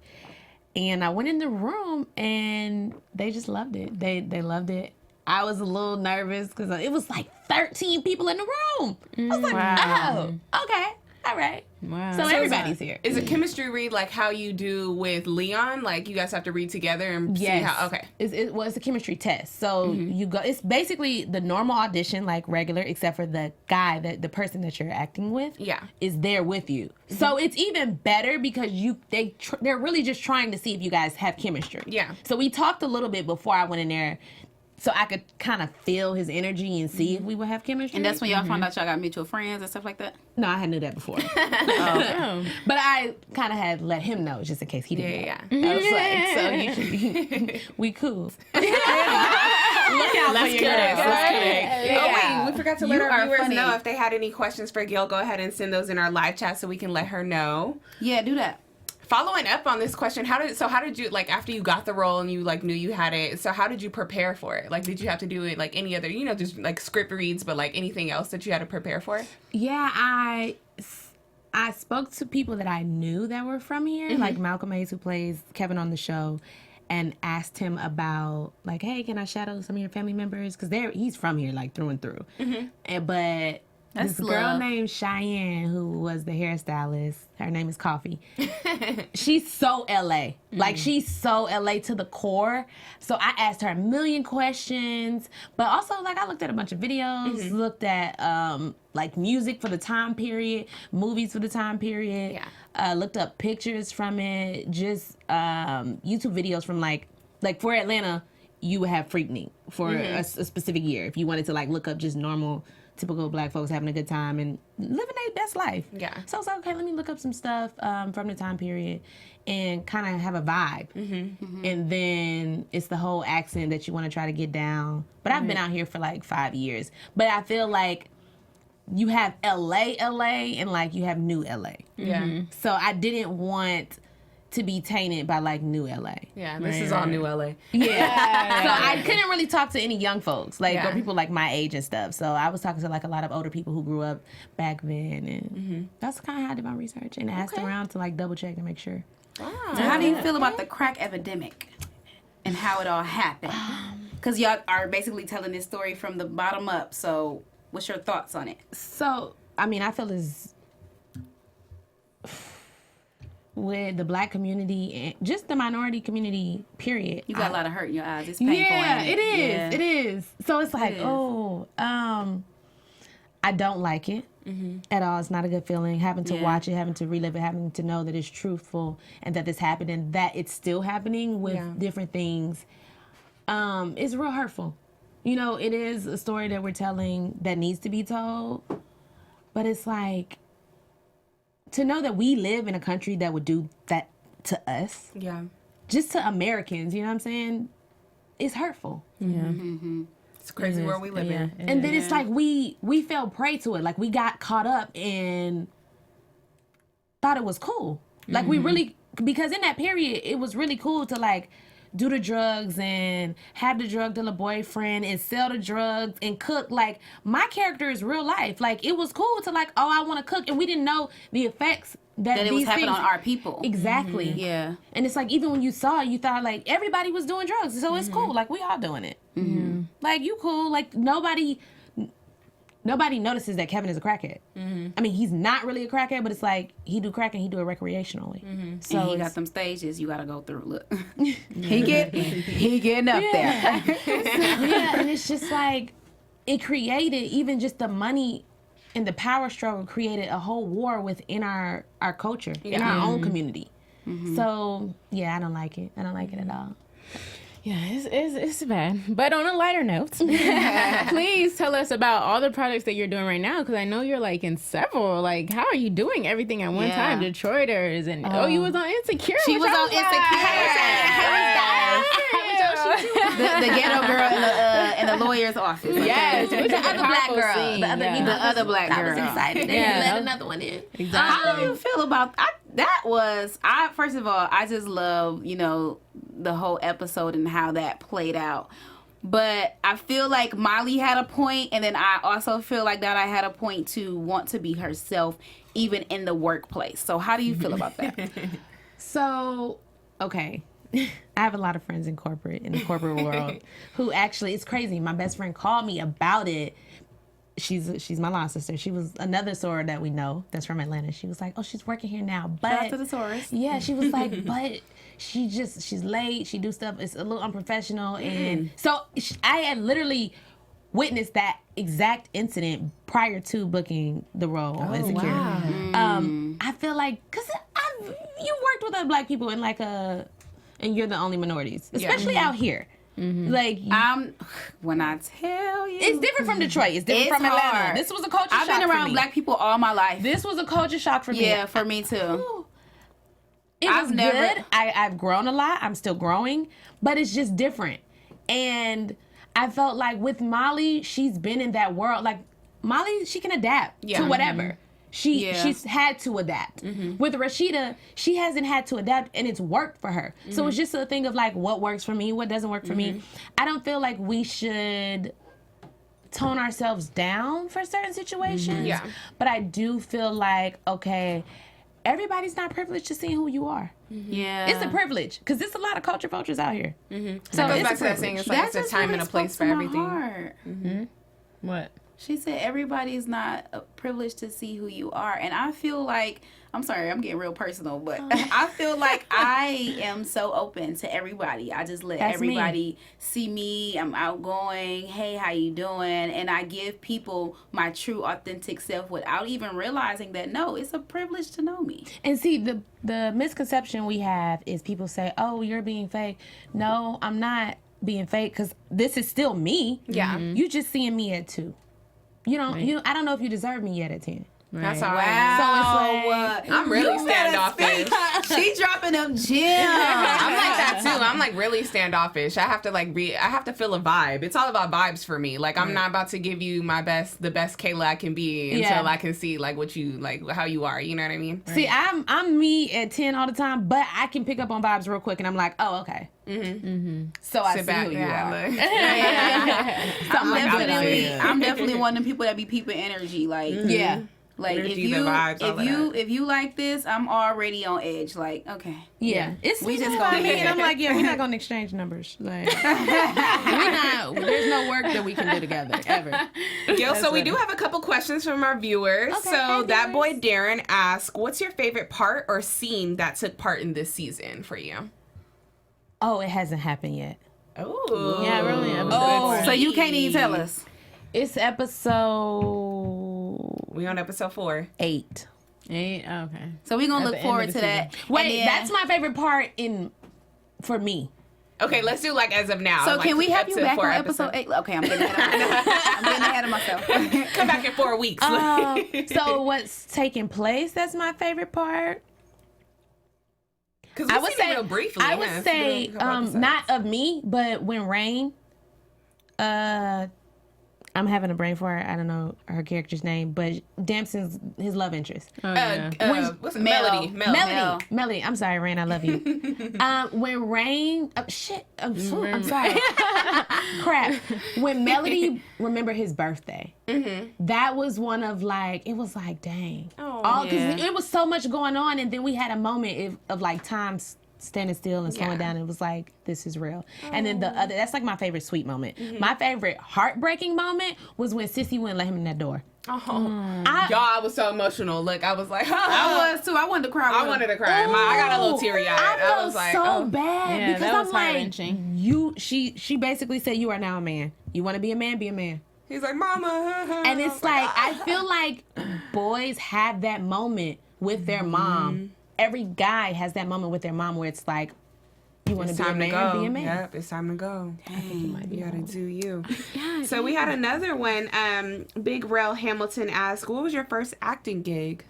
[SPEAKER 3] and I went in the room, and they just loved it. They loved it. I was a little nervous because it was like 13 people in the room. I was like, oh, okay, all right.
[SPEAKER 2] Wow.
[SPEAKER 3] So everybody's here.
[SPEAKER 5] Is a chemistry read like how you do with Leon? Like you guys have to read together and see how? Okay.
[SPEAKER 3] It's a chemistry test. So you go. It's basically the normal audition, like regular, except for the guy the person that you're acting with. Is there with you. So it's even better because they're really just trying to see if you guys have chemistry.
[SPEAKER 5] Yeah.
[SPEAKER 3] So we talked a little bit before I went in there, so I could kind of feel his energy and see if we would have chemistry.
[SPEAKER 1] And that's when y'all found out y'all got mutual friends and stuff like that?
[SPEAKER 3] No, I knew that before. But I kind of had let him know just in case he didn't know. I was like, so you should be, we cool. Look out for your girls.
[SPEAKER 5] Oh, wait, we forgot to let our viewers
[SPEAKER 1] funny.
[SPEAKER 5] know if they had any questions for Gail. Go ahead and send those in our live chat so we can let her know.
[SPEAKER 1] Yeah, do that.
[SPEAKER 5] Following up on this question, how did you, like, after you got the role and you, like, knew you had it, so how did you prepare for it? Like, did you have to do it, like, any other, just, like, script reads, but, like, anything else that you had to prepare for?
[SPEAKER 3] Yeah, I spoke to people that I knew that were from here, like Malcolm Hayes, who plays Kevin on the show, and asked him about, like, hey, can I shadow some of your family members? Because he's from here, like, through and through. But this girl named Cheyenne, who was the hairstylist, her name is Coffee. She's so LA. Like, she's so LA to the core. So I asked her a million questions. But also, like, I looked at a bunch of videos, looked at, like, music for the time period, movies for the time period. Looked up pictures from it, just YouTube videos from, like for Atlanta, you would have Freaknik for a specific year. If you wanted to, like, look up just normal, typical black folks having a good time and living their best life. So I was like, okay, let me look up some stuff from the time period and kind of have a vibe. And then it's the whole accent that you want to try to get down. But I've been out here for like 5 years. But I feel like you have LA, and like you have new LA.
[SPEAKER 5] Yeah.
[SPEAKER 3] So I didn't want to be tainted by like new LA.
[SPEAKER 5] Yeah, this is all new LA.
[SPEAKER 3] Yeah. So I couldn't really talk to any young folks, like
[SPEAKER 5] Yeah.
[SPEAKER 3] or people like my age and stuff. So I was talking to like a lot of older people who grew up back then, and that's kind of how I did my research and asked around to like double check and make sure.
[SPEAKER 1] So how do you feel about the crack epidemic and how it all happened? Because y'all are basically telling this story from the bottom up. So what's your thoughts on it?
[SPEAKER 3] So I mean, I feel as with the black community and just the minority community, period.
[SPEAKER 1] You got a lot of hurt in your eyes. It's painful.
[SPEAKER 3] Yeah,
[SPEAKER 1] ain't
[SPEAKER 3] it is.
[SPEAKER 1] Yeah.
[SPEAKER 3] It is. So it's like,
[SPEAKER 1] is.
[SPEAKER 3] I don't like it at all. It's not a good feeling. Having to watch it, having to relive it, having to know that it's truthful and that this happened and that it's still happening with different things. It's real hurtful. You know, it is a story that we're telling that needs to be told, but it's like to know that we live in a country that would do that to us.
[SPEAKER 5] Yeah.
[SPEAKER 3] Just to Americans, you know what I'm saying? It's hurtful.
[SPEAKER 2] Yeah.
[SPEAKER 5] It's crazy where we live in.
[SPEAKER 3] And then it's like we fell prey to it. Like we got caught up and thought it was cool. Like we really, because in that period, it was really cool to like do the drugs and have the drug dealer boyfriend and sell the drugs and cook. Like my character is real life. Like it was cool to like, oh, I want to cook. And we didn't know the effects that
[SPEAKER 1] it was
[SPEAKER 3] these
[SPEAKER 1] happening
[SPEAKER 3] things,
[SPEAKER 1] on our people.
[SPEAKER 3] Exactly.
[SPEAKER 1] Yeah.
[SPEAKER 3] And it's like, even when you saw it, you thought like everybody was doing drugs. So it's cool. Like we all doing it. Like you cool. Like nobody notices that Kevin is a crackhead. I mean, he's not really a crackhead, but it's like he do crack and he do it recreationally. So
[SPEAKER 1] And he got them stages you got to go through. Look. he getting up there.
[SPEAKER 3] yeah, and it's just like it created even just the money and the power struggle created a whole war within our culture, in our own community. So yeah, I don't like it. I don't like it at all.
[SPEAKER 2] Yeah, it's bad. But on a lighter note, please tell us about all the projects that you're doing right now, because I know you're like in several. Like, how are you doing everything at one time? Detroiters and you was on Insecure.
[SPEAKER 1] She was on Insecure. The ghetto girl in the lawyer's office.
[SPEAKER 2] Yes,
[SPEAKER 3] The other black girl.
[SPEAKER 1] The other black girl.
[SPEAKER 3] I was excited.
[SPEAKER 2] Yeah.
[SPEAKER 3] Let another one in.
[SPEAKER 2] Exactly.
[SPEAKER 1] How do you feel about first of all, I just love, the whole episode and how that played out. But I feel like Molly had a point, and then I also feel like that I had a point to want to be herself even in the workplace. So how do you feel about that?
[SPEAKER 3] So, okay. I have a lot of friends in the corporate world who actually, it's crazy. My best friend called me about it. She's my law sister. She was another soror that we know that's from Atlanta. She was like, oh, she's working here now. But
[SPEAKER 1] Shout out to the sorors.
[SPEAKER 3] Yeah, she was like, but she's late. She do stuff. It's a little unprofessional. And so I had literally witnessed that exact incident prior to booking the role on Insecure.
[SPEAKER 2] Wow.
[SPEAKER 3] I feel like, because you worked with other black people in like and you're the only minorities, especially out here. Like
[SPEAKER 1] when I tell you,
[SPEAKER 3] it's different from Detroit. It's different from Atlanta.
[SPEAKER 1] hard.
[SPEAKER 3] This was a culture
[SPEAKER 1] I've
[SPEAKER 3] shock
[SPEAKER 1] been
[SPEAKER 3] for
[SPEAKER 1] around
[SPEAKER 3] me.
[SPEAKER 1] black people all my life.
[SPEAKER 3] This was a culture shock for me.
[SPEAKER 1] Yeah, for me too.
[SPEAKER 3] Ooh. It
[SPEAKER 1] I've
[SPEAKER 3] was good. I've grown a lot. I'm still growing, but it's just different. And I felt like with Molly, she's been in that world. Like Molly, she can adapt to whatever. She's had to adapt. With Rashida, she hasn't had to adapt, and it's worked for her. So it's just a thing of like what works for me, what doesn't work for me. I don't feel like we should tone ourselves down for certain situations. But I do feel like, okay, everybody's not privileged to seeing who you are.
[SPEAKER 1] Yeah,
[SPEAKER 3] It's a privilege because there's a lot of culture vultures out here.
[SPEAKER 5] So it goes back to that saying, it's like it's a time and a place for everything.
[SPEAKER 2] What?
[SPEAKER 1] She said everybody's not privileged to see who you are. And I feel like, I'm sorry, I'm getting real personal, but I feel like I am so open to everybody. I just let everybody see me. I'm outgoing. Hey, how you doing? And I give people my true, authentic self without even realizing that, no, it's a privilege to know me.
[SPEAKER 3] And see, the misconception we have is people say, oh, you're being fake. No, I'm not being fake because this is still me.
[SPEAKER 5] Yeah.
[SPEAKER 3] You just seeing me at 2. I don't know if you deserve me yet at 10.
[SPEAKER 5] That's all
[SPEAKER 1] Wow.
[SPEAKER 5] right.
[SPEAKER 3] So it's like,
[SPEAKER 5] I'm really standoffish.
[SPEAKER 1] She dropping them gems.
[SPEAKER 5] I'm like that too. I'm like really standoffish. I have to I have to feel a vibe. It's all about vibes for me. Like I'm not about to give you the best Kayla I can be until I can see like what you like, how you are. You know what I mean?
[SPEAKER 3] See, I'm me at 10 all the time, but I can pick up on vibes real quick, and I'm like, oh, okay. So I see who you are.
[SPEAKER 1] So I'm definitely one of them people that be peeping energy. Like like if you like this, I'm already on edge. Like okay,
[SPEAKER 3] it's we just gonna me, and I'm like, we're not gonna exchange numbers. Like we're not. There's no work that we can do together ever.
[SPEAKER 5] Gil, so we do have a couple questions from our viewers.
[SPEAKER 3] Okay,
[SPEAKER 5] so that boy Darren asked, "What's your favorite part or scene that took part in this season for you?"
[SPEAKER 3] Oh, it hasn't happened yet.
[SPEAKER 5] Oh,
[SPEAKER 2] yeah, we're only episode 4.
[SPEAKER 1] So you can't even tell us.
[SPEAKER 3] It's episode.
[SPEAKER 5] We on episode 4.
[SPEAKER 3] 8.
[SPEAKER 2] 8. Okay.
[SPEAKER 1] So we're gonna look forward to that.
[SPEAKER 3] Wait, that's my favorite part for me.
[SPEAKER 5] Okay, let's do like as of now.
[SPEAKER 1] So
[SPEAKER 5] like,
[SPEAKER 1] can we have you back on episode 8? Okay, I'm getting ahead of myself.
[SPEAKER 5] Come back in 4 weeks.
[SPEAKER 3] So what's taking place? That's my favorite part.
[SPEAKER 5] I would say real briefly.
[SPEAKER 3] I would say not of me, but when Rain, I'm having a brain fart. I don't know her character's name, but Damson's his love interest.
[SPEAKER 5] What's it? Melody.
[SPEAKER 3] I'm sorry, Rain. I love you. When Rain, I'm sorry. Crap. When Melody remembered his birthday, that was one of like, it was like, dang. Because it was so much going on, and then we had a moment of like time standing still and slowing down. It was like, this is real. And then the other, that's like my favorite sweet moment. My favorite heartbreaking moment was when Sissy wouldn't let him in that door.
[SPEAKER 5] I was so emotional. Look, I was like,
[SPEAKER 1] I was too. I wanted to cry.
[SPEAKER 5] I wanted to cry. I got a little teary eyed.
[SPEAKER 3] I was like, so bad because
[SPEAKER 2] that was
[SPEAKER 3] I'm like,
[SPEAKER 2] heart-wrenching.
[SPEAKER 3] She basically said, you are now a man. You want to be a man, be a man.
[SPEAKER 5] He's like, mama.
[SPEAKER 3] And it's like, I feel like boys have that moment with their mom. Every guy has that moment with their mom where it's like, you want to be a man, be a man.
[SPEAKER 5] Yep, it's time to go.
[SPEAKER 3] You
[SPEAKER 5] gotta do you. So we had another one. Big Rel Hamilton asked, what was your first acting gig?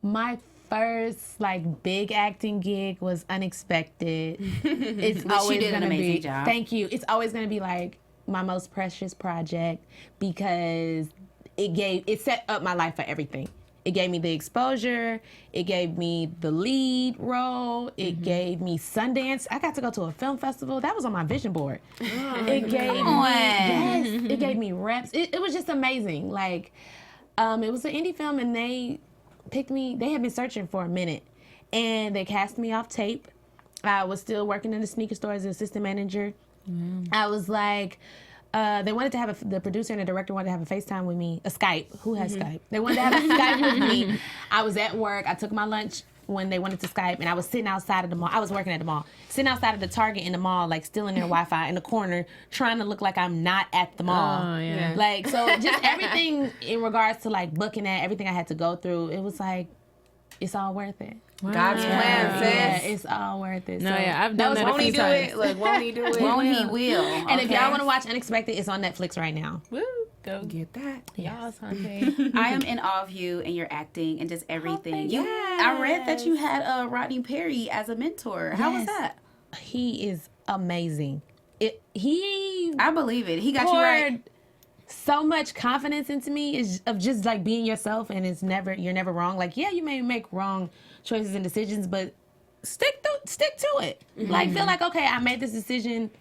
[SPEAKER 3] My first big acting gig was unexpected. It's always gonna be. Thank you. It's always gonna be like my most precious project because it set up my life for everything. It gave me the exposure. It gave me the lead role. It gave me Sundance. I got to go to a film festival. That was on my vision board. It gave me reps. It was just amazing. Like, it was an indie film, and they picked me. They had been searching for a minute, and they cast me off tape. I was still working in the sneaker store as an assistant manager. I was like, they wanted to have the producer and the director wanted to have a FaceTime with me, a Skype. Who has Skype? They wanted to have a Skype with me. I was at work. I took my lunch when they wanted to Skype, and I was sitting outside of the mall. I was working at the mall, sitting outside of the Target in the mall, like still in their Wi-Fi in the corner, trying to look like I'm not at the mall.
[SPEAKER 2] Oh, yeah.
[SPEAKER 3] Like, so just everything in regards to like booking that, everything I had to go through, it was like, it's all worth it.
[SPEAKER 1] Wow. God's plan, sis.
[SPEAKER 3] Yeah, it's all worth it.
[SPEAKER 2] No, I've done that a few times.
[SPEAKER 5] Won't he do it?
[SPEAKER 1] Won't he will.
[SPEAKER 3] And if y'all want to watch Unexpected, it's on Netflix right now.
[SPEAKER 2] Woo, go get that.
[SPEAKER 3] Yes.
[SPEAKER 1] I am in awe of you and your acting and just everything.
[SPEAKER 3] Oh,
[SPEAKER 1] I read that you had Rodney Perry as a mentor. How was that?
[SPEAKER 3] He is amazing.
[SPEAKER 1] I believe it. He got you right.
[SPEAKER 3] So much confidence into me is of just like being yourself, and you're never wrong. Like, yeah, you may make wrong choices and decisions, but stick to it. Like, feel like, okay, I made this decision.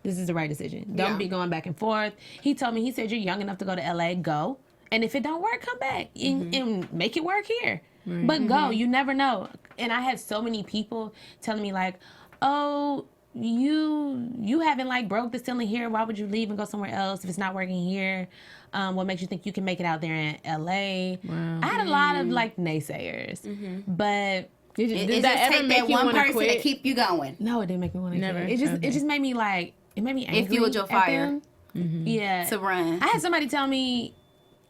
[SPEAKER 3] This is the right decision. Don't be going back and forth. He told me, he said, you're young enough to go to LA, go. And if it don't work, come back and make it work here. Right. But go, you never know. And I had so many people telling me like, oh, you haven't like broke the ceiling here. Why would you leave and go somewhere else if it's not working here? What makes you think you can make it out there in LA? Wow. I had a lot of like naysayers, but
[SPEAKER 1] did that ever make you one person to keep you going?
[SPEAKER 3] No, it didn't make me want to quit. It just made me like, it made me angry.
[SPEAKER 1] It fueled your fire.
[SPEAKER 3] Yeah,
[SPEAKER 1] to run.
[SPEAKER 3] I had somebody tell me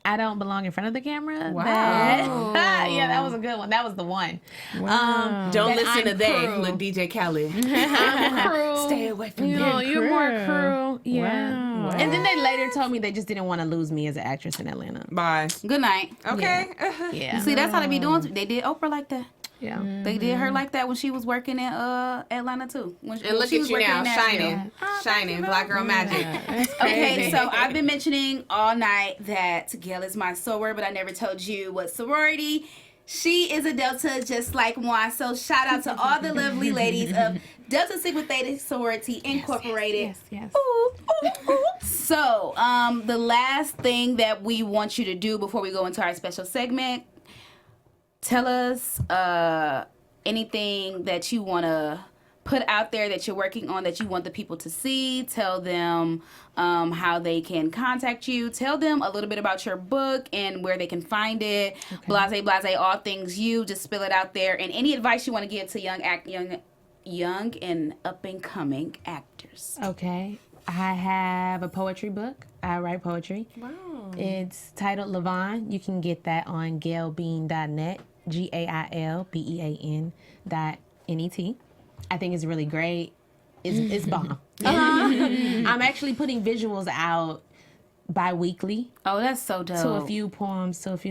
[SPEAKER 3] I don't belong in front of the camera.
[SPEAKER 1] Wow.
[SPEAKER 3] Yeah, that was a good one. That was the one.
[SPEAKER 5] Wow. Don't listen to they. Look, DJ Khaled.
[SPEAKER 3] I'm crew.
[SPEAKER 5] Stay away from me.
[SPEAKER 3] You're more crew. Yeah.
[SPEAKER 2] Wow.
[SPEAKER 3] And then they later told me they just didn't want to lose me as an actress in Atlanta.
[SPEAKER 5] Bye.
[SPEAKER 1] Good night.
[SPEAKER 5] Okay.
[SPEAKER 3] Yeah.
[SPEAKER 1] See, that's how they be doing. They did Oprah like that.
[SPEAKER 3] Yeah.
[SPEAKER 1] They did her like that when she was working in Atlanta too.
[SPEAKER 5] And look at you now, shining, black girl magic.
[SPEAKER 1] Okay, so I've been mentioning all night that Gail is my soror, but I never told you what sorority. She is a Delta just like moi. So shout out to all the lovely ladies of Delta Sigma Theta Sorority Incorporated.
[SPEAKER 3] Yes.
[SPEAKER 1] Ooh, ooh, ooh. So the last thing that we want you to do before we go into our special segment, tell us anything that you want to put out there that you're working on that you want the people to see. Tell them how they can contact you. Tell them a little bit about your book and where they can find it. Okay. Blase, all things you. Just spill it out there. And any advice you want to give to young and up-and-coming actors.
[SPEAKER 3] Okay. I have a poetry book. I write poetry. Wow. It's titled Levon. You can get that on gailbean.net. GAILBEAN.net. I think it's really great. It's bomb. I'm actually putting visuals out bi-weekly.
[SPEAKER 1] Oh, that's so dope.
[SPEAKER 3] To a few of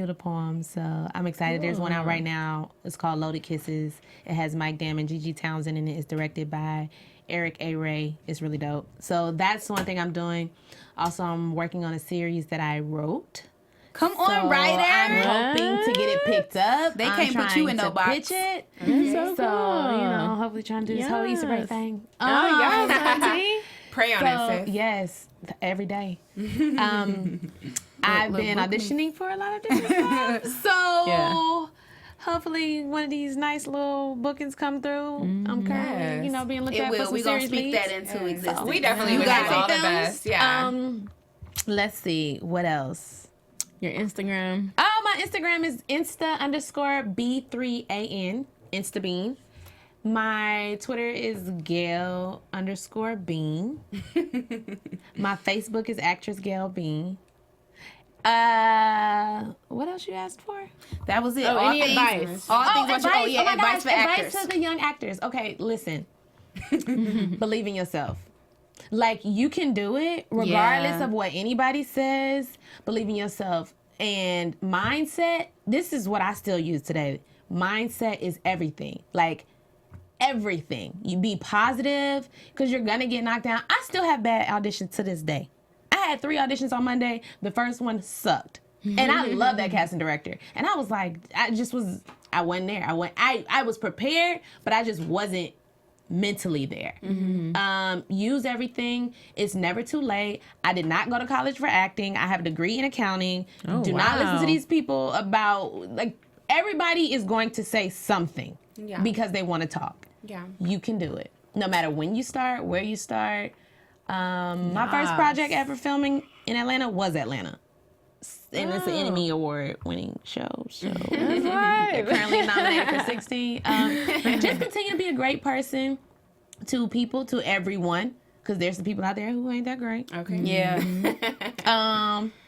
[SPEAKER 3] the poems. So I'm excited. There's one out right now. It's called Loaded Kisses. It has Mike Dam and Gigi Townsend in it. It's directed by Eric A. Ray. It's really dope. So that's one thing I'm doing. Also, I'm working on a series that I wrote.
[SPEAKER 1] Come on, writer.
[SPEAKER 3] I'm hoping to get it picked up.
[SPEAKER 1] They can't put you in no box.
[SPEAKER 3] Pitch it.
[SPEAKER 2] So
[SPEAKER 3] So,
[SPEAKER 2] cool.
[SPEAKER 3] hopefully trying to do this whole Easter egg thing.
[SPEAKER 2] Oh, yes, auntie.
[SPEAKER 5] Pray on it, sis.
[SPEAKER 3] Yes, every day. I've been auditioning for a lot of different stuff. So, hopefully one of these nice little bookings come through. I'm currently, being looked at for some
[SPEAKER 1] We're going to
[SPEAKER 3] serious
[SPEAKER 1] speak
[SPEAKER 3] leads.
[SPEAKER 1] that into existence.
[SPEAKER 5] We definitely
[SPEAKER 1] You
[SPEAKER 5] wish
[SPEAKER 1] got
[SPEAKER 5] you all the
[SPEAKER 1] it.
[SPEAKER 5] best. Yeah.
[SPEAKER 3] Let's see, what else?
[SPEAKER 2] Your Instagram.
[SPEAKER 3] Oh, my Instagram is Insta_B3AN, Instabean. My Twitter is Gail_Bean. My Facebook is actress Gail Bean. What else you asked for?
[SPEAKER 1] That was it.
[SPEAKER 2] Oh, any advice?
[SPEAKER 1] All things.
[SPEAKER 3] Advice.
[SPEAKER 1] Advice for actors.
[SPEAKER 3] Advice to the young actors. Okay, listen. Believe in yourself. Like, you can do it regardless of what anybody says. Believe in yourself. And mindset, this is what I still use today. Mindset is everything. Like, everything. You be positive because you're going to get knocked down. I still have bad auditions to this day. I had 3 auditions on Monday. The first one sucked. And I love that casting director. And I was like, I wasn't there. I was prepared, but I just wasn't mentally there. Use everything. It's never too late. I did not go to college for acting. I have a degree in accounting. Do not listen to these people about, like, everybody is going to say something because they want to talk. Yeah. You can do it. No matter when you start, where you start. My first project ever filming in Atlanta was Atlanta. And it's an Emmy Award winning show. So that's right. Currently nominated for 16. Just continue to be a great person to people, to everyone, because there's some people out there who ain't that great.
[SPEAKER 5] Okay.
[SPEAKER 1] Yeah.
[SPEAKER 3] Ain't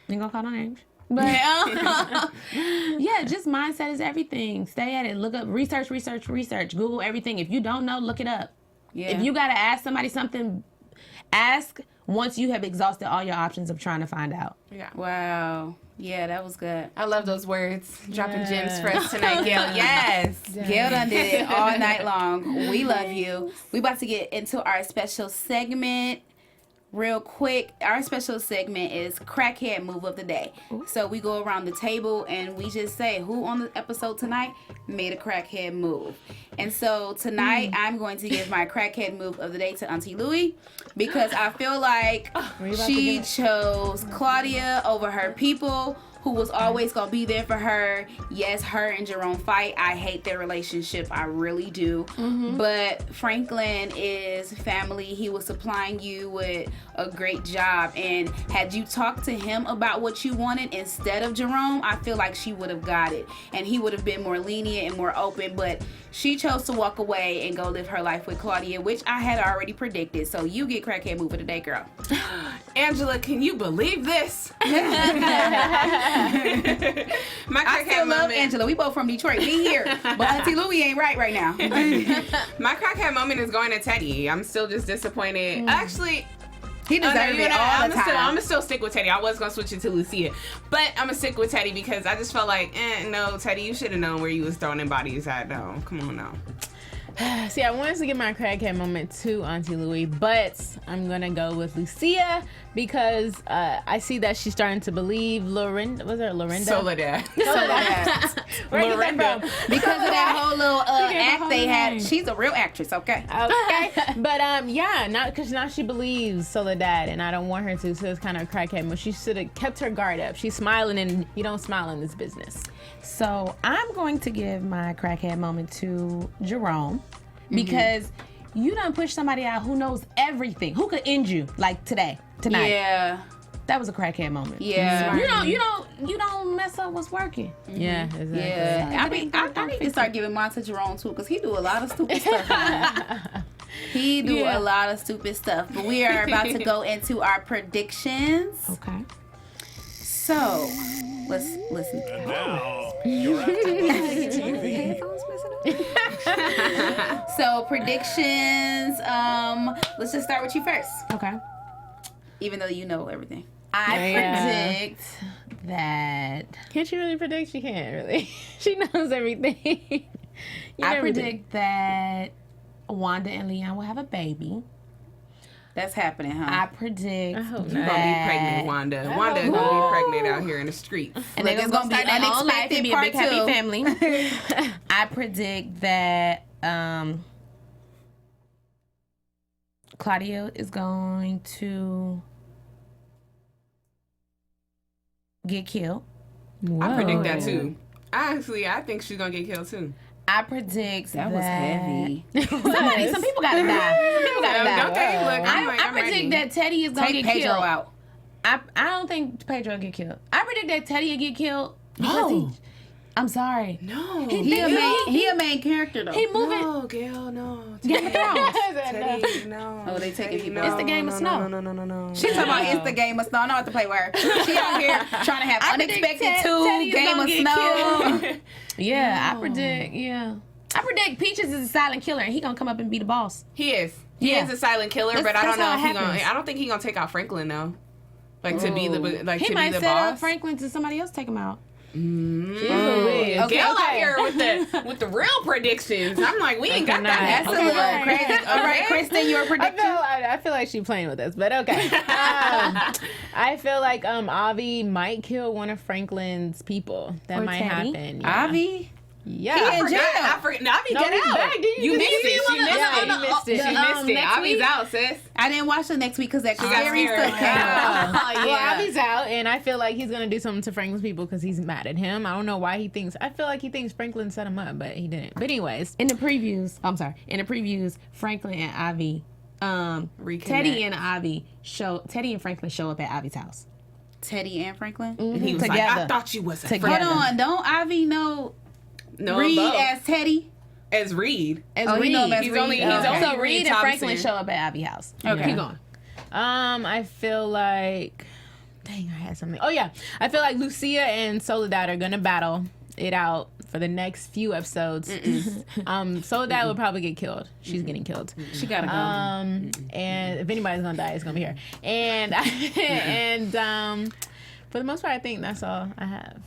[SPEAKER 3] gonna call no names. But yeah, just mindset is everything. Stay at it. Look up, research. Google everything. If you don't know, look it up. Yeah. If you gotta ask somebody something, ask once you have exhausted all your options of trying to find out.
[SPEAKER 1] Yeah. Wow. Yeah, that was good.
[SPEAKER 5] I love those words. Dropping gems for us tonight, Gail. Yes.
[SPEAKER 1] Gail done did it all night long. We love you. We about to get into our special segment real quick. Our special segment is Crackhead Move of the Day. So we go around the table and we just say who on the episode tonight made a crackhead move. And so tonight I'm going to give my crackhead move of the day to Auntie Louie because I feel like she chose Claudia over her people, who was always going to be there for her. Yes, her and Jerome fight. I hate their relationship. I really do. But Franklin is family. He was supplying you with a great job. And had you talked to him about what you wanted instead of Jerome, I feel like she would have got it. And he would have been more lenient and more open. But she chose to walk away and go live her life with Claudia, which I had already predicted. So you get crackhead move of the day, girl.
[SPEAKER 5] Angela, can you believe this?
[SPEAKER 1] I still love Angela. We both from Detroit. We here. But Auntie Louie ain't right now.
[SPEAKER 5] My crackhead moment is going to Teddy. I'm still just disappointed. Actually,
[SPEAKER 1] he deserves it all the time.
[SPEAKER 5] I'm gonna still stick with Teddy. I was gonna switch it to Lucia, but I'm gonna stick with Teddy because I just felt like, no, Teddy, you should have known where you was throwing in bodies at. No, come on now.
[SPEAKER 2] See, I wanted to give my crackhead moment to Auntie Louie, but I'm gonna go with Lucia because I see that she's starting to believe Lorinda. Was it Lorinda?
[SPEAKER 5] Soledad.
[SPEAKER 2] Where did that from?
[SPEAKER 1] Because of that whole little act they had. She's a real actress, okay?
[SPEAKER 2] Okay, but not because now she believes Soledad, and I don't want her to. So it's kind of a crackhead, but she should have kept her guard up. She's smiling, and you don't smile in this business.
[SPEAKER 3] So I'm going to give my crackhead moment to Jerome because you done push somebody out who knows everything, who could end you like tonight.
[SPEAKER 1] Yeah.
[SPEAKER 3] That was a crackhead moment.
[SPEAKER 1] Yeah.
[SPEAKER 3] You don't mess up what's working.
[SPEAKER 2] Yeah, exactly.
[SPEAKER 1] Yeah. I need to start giving mine to Jerome too because he do a lot of stupid stuff. He do a lot of stupid stuff. But we are about to go into our predictions.
[SPEAKER 3] Okay.
[SPEAKER 1] So, let's listen.
[SPEAKER 6] And now, you're after
[SPEAKER 1] So, predictions. Let's just start with you first.
[SPEAKER 3] Okay.
[SPEAKER 1] Even though you know everything.
[SPEAKER 3] I predict that.
[SPEAKER 2] Can't she really predict? She can't really. She knows everything.
[SPEAKER 3] I predict that Wanda and Leon will have a baby.
[SPEAKER 1] That's happening, huh?
[SPEAKER 3] I predict
[SPEAKER 2] hope
[SPEAKER 5] You gonna be pregnant, Wanda. Wanda gonna be pregnant out here in the streets.
[SPEAKER 3] and they're gonna start their own life and be a big happy
[SPEAKER 1] two.
[SPEAKER 3] family. I predict that Claudia is going to get killed.
[SPEAKER 5] I predict that too. Honestly, I think she's gonna get killed too.
[SPEAKER 3] I predict
[SPEAKER 1] that was heavy.
[SPEAKER 3] Some people gotta die.
[SPEAKER 5] Don't they look?
[SPEAKER 3] I predict that Teddy is gonna
[SPEAKER 1] Take
[SPEAKER 3] get
[SPEAKER 1] Pedro
[SPEAKER 3] killed.
[SPEAKER 1] out.
[SPEAKER 3] I don't think Pedro will get killed. I predict that Teddy will get killed because I'm sorry.
[SPEAKER 5] No.
[SPEAKER 1] He a main character though.
[SPEAKER 3] He moving.
[SPEAKER 5] No, Gail, no.
[SPEAKER 3] Game of Thrones.
[SPEAKER 5] Teddy, no.
[SPEAKER 1] Oh, they taking people.
[SPEAKER 3] It's the Game of Snow.
[SPEAKER 5] No.
[SPEAKER 1] She's talking about it's the Game of Snow. I know what to play with her. She out here trying to have
[SPEAKER 3] I predict
[SPEAKER 1] Unexpected 2,
[SPEAKER 3] Teddy is
[SPEAKER 1] Game
[SPEAKER 3] gonna
[SPEAKER 1] of
[SPEAKER 3] get
[SPEAKER 1] Snow.
[SPEAKER 3] Yeah, I predict. I predict Peaches is a silent killer and he gonna come up and be the boss.
[SPEAKER 5] He is. He is a silent killer, but I don't know if he gonna. I don't think he gonna take out Franklin though. Like to be the
[SPEAKER 3] He
[SPEAKER 5] to
[SPEAKER 3] might
[SPEAKER 5] be the
[SPEAKER 3] set up
[SPEAKER 5] boss.
[SPEAKER 3] Franklin to somebody else take him out.
[SPEAKER 1] Okay,
[SPEAKER 5] Gail out here with the real predictions. I'm like, we ain't got that.
[SPEAKER 1] That's a little crazy. All right, Kristen, your prediction.
[SPEAKER 2] I feel like she's playing with us, but okay. I feel like Avi might kill one of Franklin's people. That
[SPEAKER 3] Or
[SPEAKER 2] might
[SPEAKER 3] Teddy.
[SPEAKER 2] happen. Yeah.
[SPEAKER 1] Avi?
[SPEAKER 2] Yeah.
[SPEAKER 5] I forgot. Navi,
[SPEAKER 2] No,
[SPEAKER 5] get
[SPEAKER 2] he's
[SPEAKER 5] out.
[SPEAKER 2] back. Didn't
[SPEAKER 5] You
[SPEAKER 2] you
[SPEAKER 5] missed
[SPEAKER 2] see
[SPEAKER 5] it.
[SPEAKER 2] him
[SPEAKER 5] She
[SPEAKER 2] on the-
[SPEAKER 5] missed it.
[SPEAKER 2] you missed it.
[SPEAKER 5] She missed it.
[SPEAKER 3] next
[SPEAKER 5] Avi's
[SPEAKER 3] week?
[SPEAKER 5] out, sis.
[SPEAKER 1] I didn't watch the next week because that
[SPEAKER 5] got
[SPEAKER 1] scary
[SPEAKER 5] scared.
[SPEAKER 1] stuff came out.
[SPEAKER 2] Well, Avi's out, and I feel like he's gonna do something to Franklin's people because he's mad at him. I don't know why he thinks. I feel like he thinks Franklin set him up, but he didn't. But anyways,
[SPEAKER 3] In the previews, Franklin and Avi, Teddy and Franklin show up at Avi's house.
[SPEAKER 1] Teddy and Franklin?
[SPEAKER 5] And he was like,
[SPEAKER 3] Together.
[SPEAKER 5] I thought you was a
[SPEAKER 3] Together.
[SPEAKER 5] friend.
[SPEAKER 1] Hold on, don't Avi know
[SPEAKER 5] No,
[SPEAKER 1] Reed
[SPEAKER 5] both.
[SPEAKER 1] as Teddy?
[SPEAKER 5] As Reed.
[SPEAKER 3] As
[SPEAKER 1] Oh, he
[SPEAKER 3] Reed.
[SPEAKER 1] know him as
[SPEAKER 5] He's
[SPEAKER 1] Reed.
[SPEAKER 5] only- he's
[SPEAKER 1] Okay.
[SPEAKER 5] only-
[SPEAKER 3] So Reed and Franklin
[SPEAKER 5] Thompson.
[SPEAKER 3] show up at Avi's house.
[SPEAKER 1] Okay.
[SPEAKER 3] Keep going.
[SPEAKER 2] I feel like, dang, I had something. Oh yeah, I feel like Lucia and Soledad are gonna battle it out for the next few episodes. Soledad will probably get killed. She's getting killed.
[SPEAKER 1] She gotta go.
[SPEAKER 2] And if anybody's gonna die, it's gonna be her. And for the most part, I think that's all I have.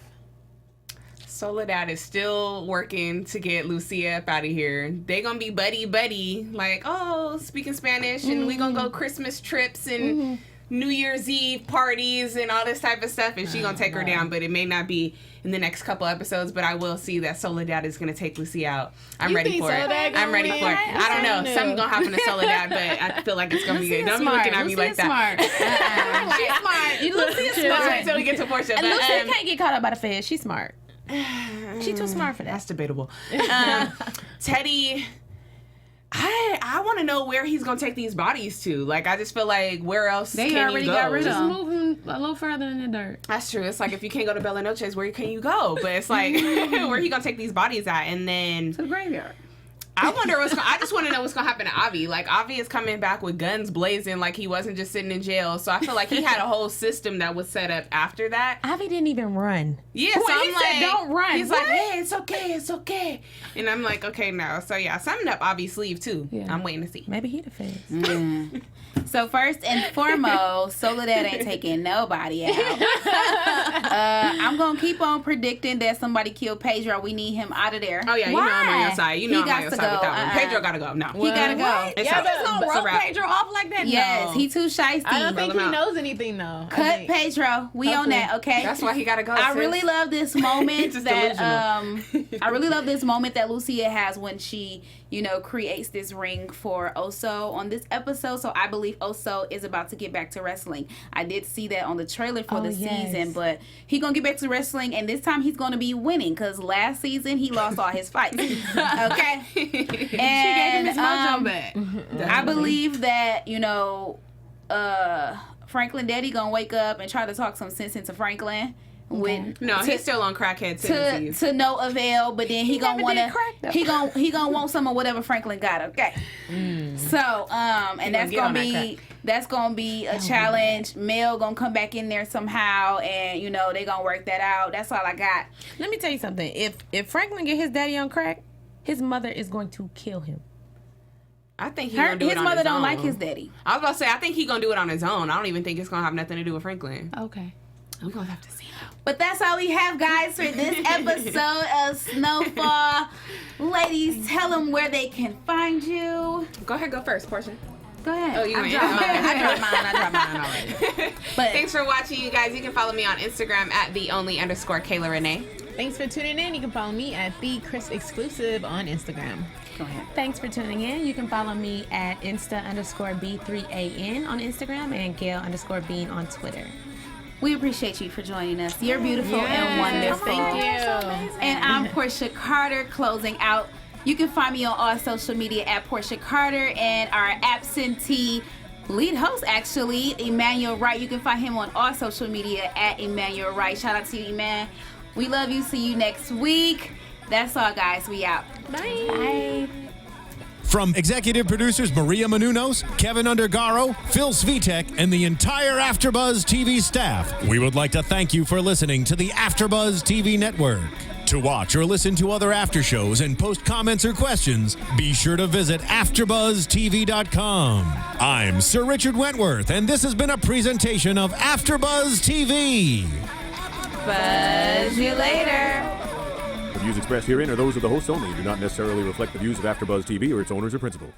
[SPEAKER 5] Soledad is still working to get Lucia up out of here. They gonna be buddy, like, oh, speaking Spanish, and we gonna go Christmas trips and New Year's Eve parties and all this type of stuff, and she gonna take her down, but it may not be in the next couple episodes, but I will see that Soledad is gonna take Lucia out. I'm ready
[SPEAKER 2] think
[SPEAKER 5] for it.
[SPEAKER 2] Soledad gonna
[SPEAKER 5] I'm ready
[SPEAKER 2] win?
[SPEAKER 5] for it. I don't know.
[SPEAKER 2] No.
[SPEAKER 5] Something's gonna happen to Soledad, but I feel like it's gonna be good. Don't be looking at me like that.
[SPEAKER 3] She's smart. Lucia's
[SPEAKER 5] Let's wait
[SPEAKER 3] smart.
[SPEAKER 5] till we get to Portia.
[SPEAKER 3] And
[SPEAKER 5] But,
[SPEAKER 3] Lucia can't get caught up by the feds. She's smart. She's too smart for that.
[SPEAKER 5] That's debatable. Teddy, I want to know where he's gonna take these bodies to. Like, I just feel like where else
[SPEAKER 1] They
[SPEAKER 5] can
[SPEAKER 1] already
[SPEAKER 5] you go?
[SPEAKER 1] got rid of
[SPEAKER 3] Just
[SPEAKER 1] them.
[SPEAKER 3] moving a little further in the dirt.
[SPEAKER 5] That's true. It's like if you can't go to Bella Noche's, where can you go? But it's like where he gonna take these bodies at? And then
[SPEAKER 1] To the graveyard.
[SPEAKER 5] I just want to know what's gonna happen to Avi. Like, Avi is coming back with guns blazing, like he wasn't just sitting in jail. So I feel like he had a whole system that was set up after that.
[SPEAKER 3] Avi didn't even run.
[SPEAKER 5] Yeah, so I'm like,
[SPEAKER 3] said, don't run.
[SPEAKER 5] He's like, hey, it's okay. And I'm like, okay, no. So yeah, something up Avi's sleeve too. Yeah. I'm waiting to see.
[SPEAKER 3] Maybe he the feds.
[SPEAKER 1] So first and foremost, Soledad ain't taking nobody out. I'm gonna keep on predicting that somebody killed Pedro. We need him out of there.
[SPEAKER 5] Oh yeah, you know I'm on your side. You know I'm on your side with that one. Pedro gotta go. No,
[SPEAKER 1] he gotta go.
[SPEAKER 5] It's
[SPEAKER 3] yeah, but gonna roll Pedro off like that.
[SPEAKER 1] Yes, he too shiesty.
[SPEAKER 2] I don't think he knows anything though.
[SPEAKER 1] Cut Pedro. We on that, okay?
[SPEAKER 5] That's why he gotta go.
[SPEAKER 1] I really love this moment I really love this moment that Lucia has when she, creates this ring for Oso on this episode. So I believe Oso is about to get back to wrestling. I did see that on the trailer for the season, but he gonna get back to wrestling, and this time he's gonna be winning because last season he lost all his fights. Okay, and
[SPEAKER 5] she gave him his mojo back.
[SPEAKER 1] I believe that Franklin Daddy gonna wake up and try to talk some sense into Franklin.
[SPEAKER 5] He's still on crackhead tendencies.
[SPEAKER 1] To no avail, but then he gonna wanna he gonna want some of whatever Franklin got. Okay, so and that's gonna be a challenge. Mel gonna come back in there somehow, and they gonna work that out. That's all I got.
[SPEAKER 3] Let me tell you something. If Franklin get his daddy on crack, his mother is going to kill him.
[SPEAKER 5] I think his
[SPEAKER 1] mother don't like his daddy.
[SPEAKER 5] I was about to say I think he's gonna do it on his own. I don't even think it's gonna have nothing to do with Franklin.
[SPEAKER 1] Okay.
[SPEAKER 5] I'm gonna have to see.
[SPEAKER 1] But that's all we have, guys, for this episode of Snowfall. Ladies, tell them where they can find you.
[SPEAKER 5] Go ahead, go first, Portia.
[SPEAKER 1] Go ahead.
[SPEAKER 5] Oh, you went.
[SPEAKER 1] I dropped mine already.
[SPEAKER 5] But thanks for watching, you guys. You can follow me on Instagram at @the_Kayle Rene.
[SPEAKER 2] Thanks for tuning in. You can follow me at @TheChrisExclusive on Instagram.
[SPEAKER 1] Go ahead.
[SPEAKER 3] Thanks for tuning in. You can follow me at Insta_B3AN on Instagram and Gail_Bean on Twitter.
[SPEAKER 1] We appreciate you for joining us. You're beautiful and wonderful.
[SPEAKER 2] Thank you.
[SPEAKER 1] And I'm Porchia Carter, closing out. You can find me on all social media at Porchia Carter, and our absentee lead host, actually, Emmanuel Wright. You can find him on all social media at Emmanuel Wright. Shout out to you, Eman. We love you. See you next week. That's all, guys. We out.
[SPEAKER 2] Bye.
[SPEAKER 1] Bye.
[SPEAKER 6] From executive producers Maria Menounos, Kevin Undergaro, Phil Svitek, and the entire AfterBuzz TV staff, we would like to thank you for listening to the AfterBuzz TV network. To watch or listen to other after shows and post comments or questions, be sure to visit AfterBuzzTV.com. I'm Sir Richard Wentworth, and this has been a presentation of AfterBuzz TV.
[SPEAKER 1] Buzz you later.
[SPEAKER 7] The views expressed herein are those of the hosts only and do not necessarily reflect the views of AfterBuzz TV or its owners or principals.